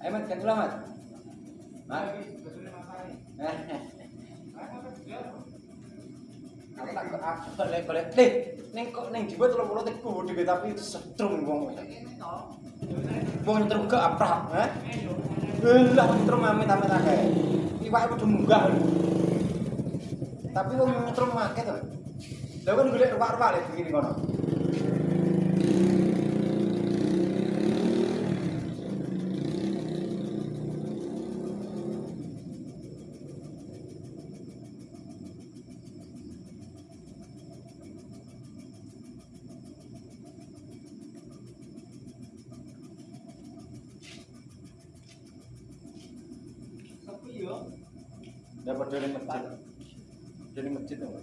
Ayo Mat, ganti lah Mat. Mat. Aku tak golek-golek. Deh, ning kok ning jiwa 30 teku dhewe tapi setrum wong. Wong nyetrum ke aprah, ha? Lah nyetrum amit-amit akeh. Iwake kudu munggah. Tapi wong nyetrum akeh to. Lah kan golek rupak-rupak lek begini kono. Dapat dari masjid. Dari masjid tuh.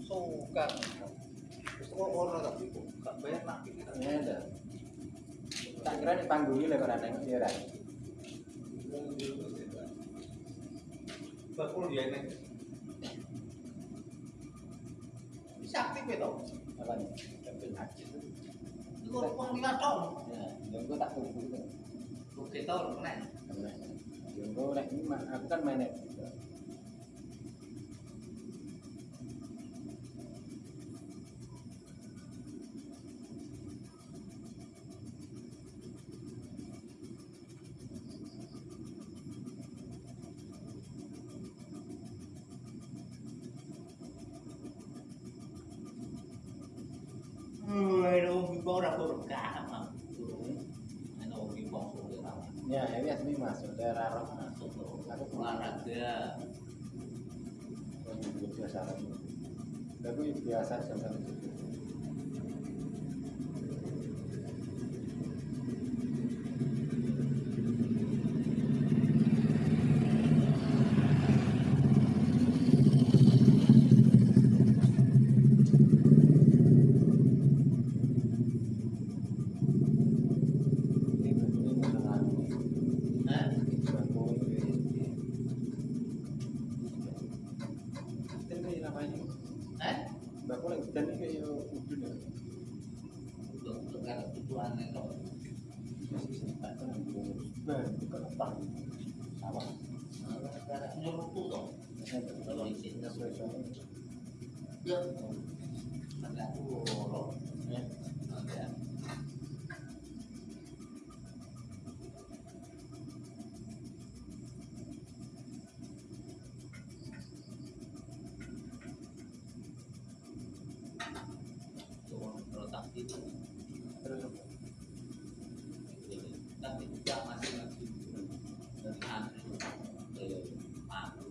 Suka. Terus kok orang tapi kok gak bayar nak gitu. Ya ada. Tak kira di panggungnya lek ora nang ya ra. Bakul dia ini. Bisa aktif itu. Apa nih? Tapi masjid. Itu orang lima tahun. Ya, yang gua tak tunggu itu. Oke tahun kena. Yang gua nek ini aku kan main itu. Nó bó ra tôi được cả mà nó bị bỏ xuống được không? Ya, ini asli masuk daerah roh. Aku olahraga. Itu biasa lagi. Tapi biasa jam 1. Bakul yang dan ini kayak udun ya. Untuk ada tujuan itu. Tak tenang. Itu kan apa? Sawah. Ada nyuruh tuh. Kalau isinya Sesuai. ya ada urut. Ada. Itu Terus tapi tidak masing-masing dari antri ke aku.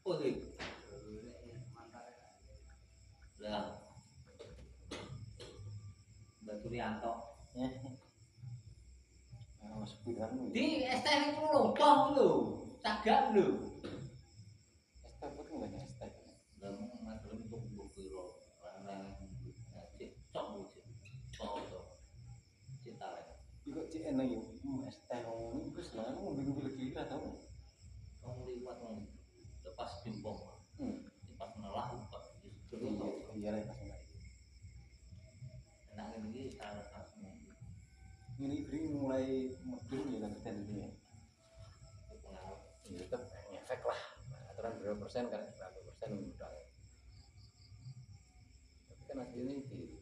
Oh, deh. Lah. Suryanto. Sepiran Di STM itu lho, dong lho. Cagak lho. STP itu nggak ada STP. Lalu ngatur untuk bukiro. Karena cek cok cek. Cok. Cinta lagi. Juga cek enak ya. STP ini gue senang aku bingung lagi lah tau. Kamu lihat dong. Lepas bimbong. Lepas menelah buka. Iya lah pas enggak. Enak ini cara kasih. Ini beri mulai medun ya kan kita ini ya. Pengaruh. Tetap efek lah. Aturan berapa persen kan? Berapa persen udah. Tapi kan hasilnya itu.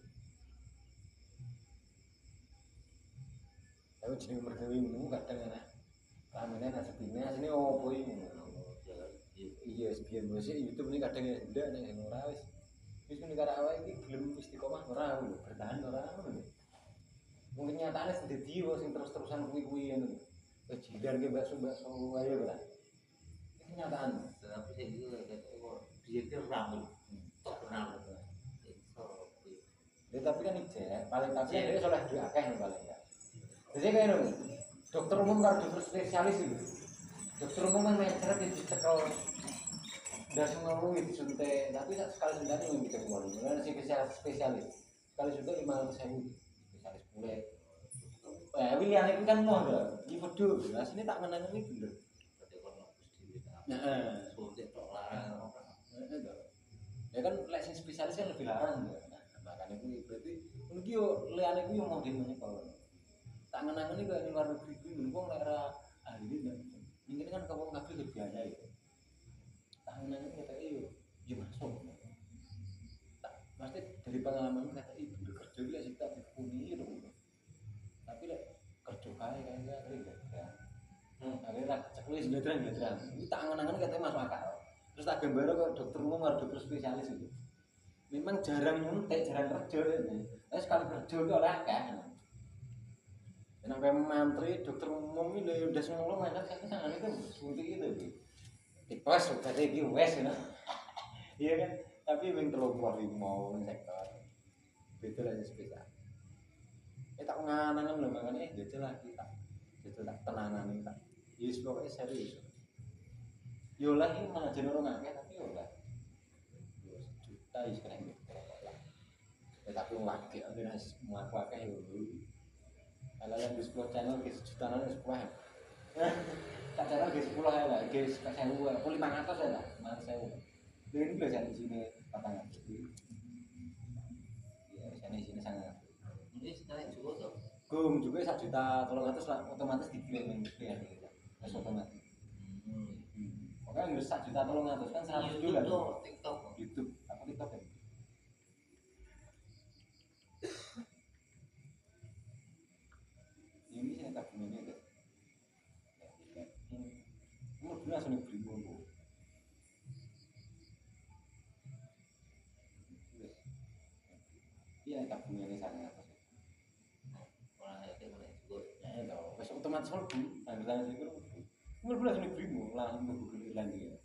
Tapi jadi mergawe ini kadang ya. Ramenya nasi bina sini opo ini. Iya sebiar musik YouTube ini kadang ya ndak nek ora wis. Wis negara awake iki gelem istiqomah ora lho, bertahan ora lho. Mungkin nyatane sededi wae sing terus-terusan kuwi-kuwi ngono. Jidan ke bakso-bakso ayo ora. Iki nyataan. Tapi saya juga kayak dia itu rambut. Tak pernah. Ya tapi kan ijek, paling tapi dia soleh duwe akeh paling ya. Jadi kayak ngono. Dokter umum karo dokter spesialis itu. Dokter umum kan mencret itu cekel. Udah semua itu disuntik, tapi sekali suntik yang kita keluar. Karena si spesialis. Sekali suntik 500.000. Spesialis kulit. Wilian itu kan mau enggak? Iki vedo. Lah sini tak menang ini bener. Berarti kalau Gusti Wita. Heeh. Suntik tok larang. Ya kan lek sing spesialis kan lebih larang ya. Nah, makanya kuwi berarti ngono ki yo liyane kuwi yo mau dimene kalau. Tak ngenangeni kaya ning luar negeri kuwi wong lek ora ahli ndak. Ini kan kamu kabeh berbiaya itu. Tak ngenangeni kata yo masuk. Tak pasti dari pengalaman kata ibu kerja lek sik tak dipuni lho. Tapi lek kerja kae kan enggak ya. Akhirnya ceklis ndedran. Ini tak ngenangeni kata masuk akal. Terus tak gambar kok dokter umum atau dokter spesialis itu. Memang jarang nyuntik, jarang kerja ini. Tapi sekali kerja itu oleh akeh. Sampai mantri dokter umum ini udah semua macam saya sangat itu suntik itu. Tipes sudah iki wes ya. Iya kan? Tapi wing 35 mau ning sektor. Beda lah spesial. Tak nganangan lho makane jajal lagi tak. Jajal tak tenanane tak. Yes pokoknya serius. Yo lah iki malah jeneng orang akeh tapi yo lah. Yo sejuta wis kena gitu. Ya tapi wong akeh ana mlaku akeh yo. Kalau yang di 10 channel ke sejutaan wis kuah. Tak channel ke 10 ya lah, ke 1000, 500 ya lah, 500.000. Ini belajar di sini 400. Ya, sini sangat. Ini sekarang juga tuh. Gum juga 1.300.000 lah otomatis dikirim ya. Wis otomatis. Pokoknya nggak 1.300.000 kan 100 dolar. TikTok. YouTube, apa TikTok ya? Ini sih tak punya deh. Ini udah langsung dibeli dulu. Iya tak punya ini sana apa sih? Orang yang boleh juga. Ya tahu, pas otomatis kalau beli, tanggal itu mulai langsung dibeli langsung berbeli lagi ya.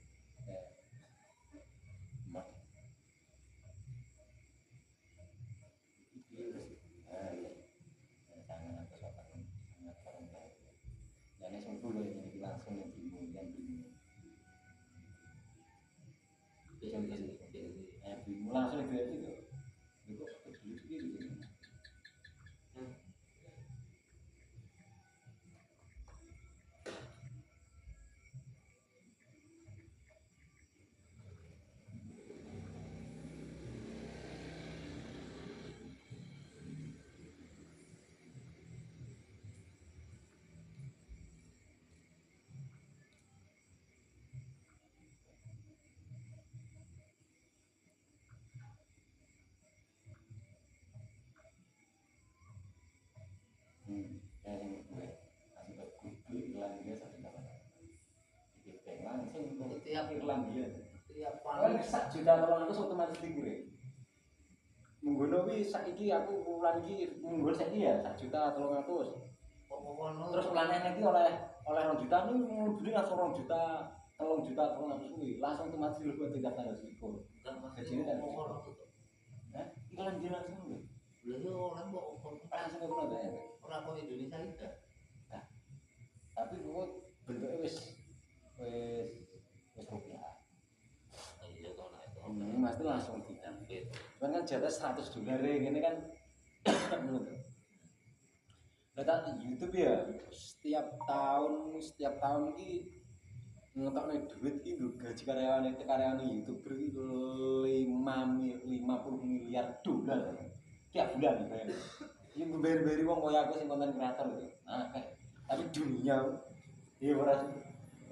Langsung itu itu kok peduli sendiri gitu. Tiap Irlandia, Tiap paling 1.300.000 otomatis dikirim. Menggono wi saiki aku wulan iki munggon saiki ya 1.300.000. Terus ulane iki oleh 2 juta niku mlebune langsung 2 juta, 3 juta 300 kuwi langsung otomatis dilebet tingkat tanggal 21. Gajine tak ngomong. Iklan dia langsung lho. Lha yo ora kok langsung ke kono ya. ora kok Indonesia iki. Tapi kok bentuknya wis rupiah. Iya to nek to. Mas itu langsung diambil. Cuman kan jatah $100 gini kan. Lah tak YouTube ya setiap tahun iki ngetokne duit iki lho gaji karyawan YouTuber iki 50 miliar dolar tiap bulan bayar. Yang bayar-bayari wong koyo aku sing konten kreator itu. Tapi dunia ya ora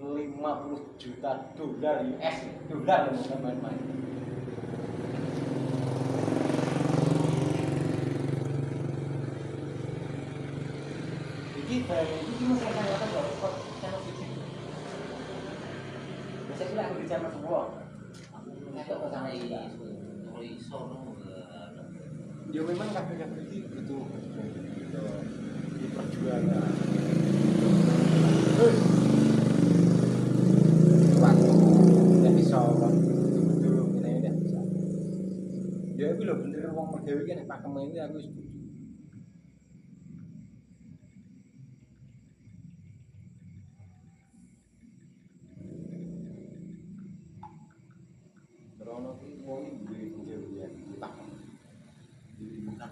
50 juta dolar US dolar bukan main-main. Iki masih ada kok channel video. Bisa kita ambil channel semua. Nek kok sana iso no. Ya memang kabeh-kabeh iki butuh perjuangan. Waktu tidak bisa kan betul ini tidak bisa. Ya iki lho bener wong mergawe iki nek pakem ini aku setuju. Rono ki wong duwe penjauhan pakem. Bukan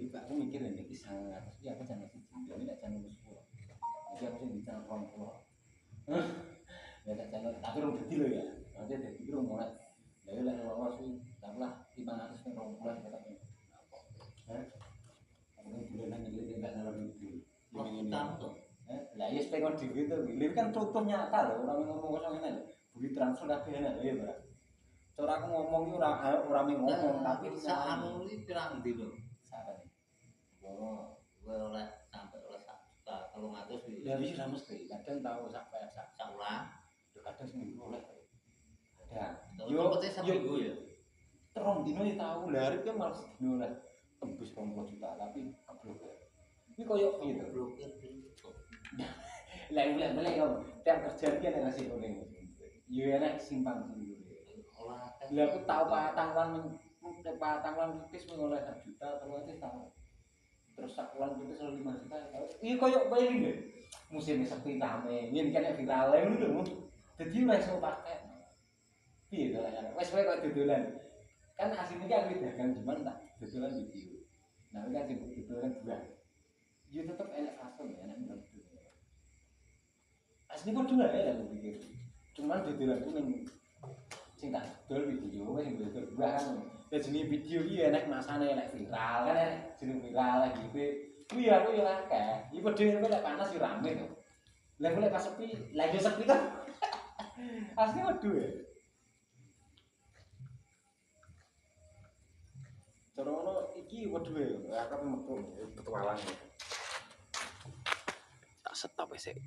Pak, aku mikir ini sangat, ya aku jangan sih, ini tidak jangan sepuluh, jadi aku sih bicara 20. Ya tak jangan, tapi orang jadi loh ya, nanti jadi orang mulai, dari lah orang sih, taruhlah 500 nih 20 kita nih, aku ini bulanan jadi tidak salah itu, ini, lah ya setengah di gitu, ini kan contoh nyata loh, orang ngomong kosong ini, beli transfer tapi enak, ya Pak. Cara aku ngomong itu orang ngomong, tapi anu iki pirang ndi lho? saat Oh, gue oleh sampai oleh 1.300.000 ya bisa mesti kadang tahu sampai saulan. kadang seminggu oleh ada Yo pete seminggu ya. terong dino ya tahu lari kan malah sedino oleh tembus 20 juta tapi keblok ini koyo gitu Blokir. lah boleh kamu tiap kerja dia ada ngasih kuning yo enak simpang dulu Olah lah aku tahu patanglan kritis mengoleh 1 juta terus nanti tahu terus sakulan kritis 5 juta ini koyo ini deh musim sepi rame ini kan viral ini lho jadi ora iso pakai piye to lah wes kowe kok dodolan kan asline kan dagang cuman tak dodolan video nah kan sing dodolan buah yo tetep enak fashion enak menurut asli kok dua ya aku pikir cuman dodolan ku ning sing tak dodol video wis sing dodol buah kan ya jenis video iki enak masane enak viral kan enak jeneng viral lagi kuwi aku yo akeh iki padha nek panas yo rame to lah mulai pas sepi lagi sepi to asli waduh ya cara ngono iki waduh ya aku metu petualang tak stop sik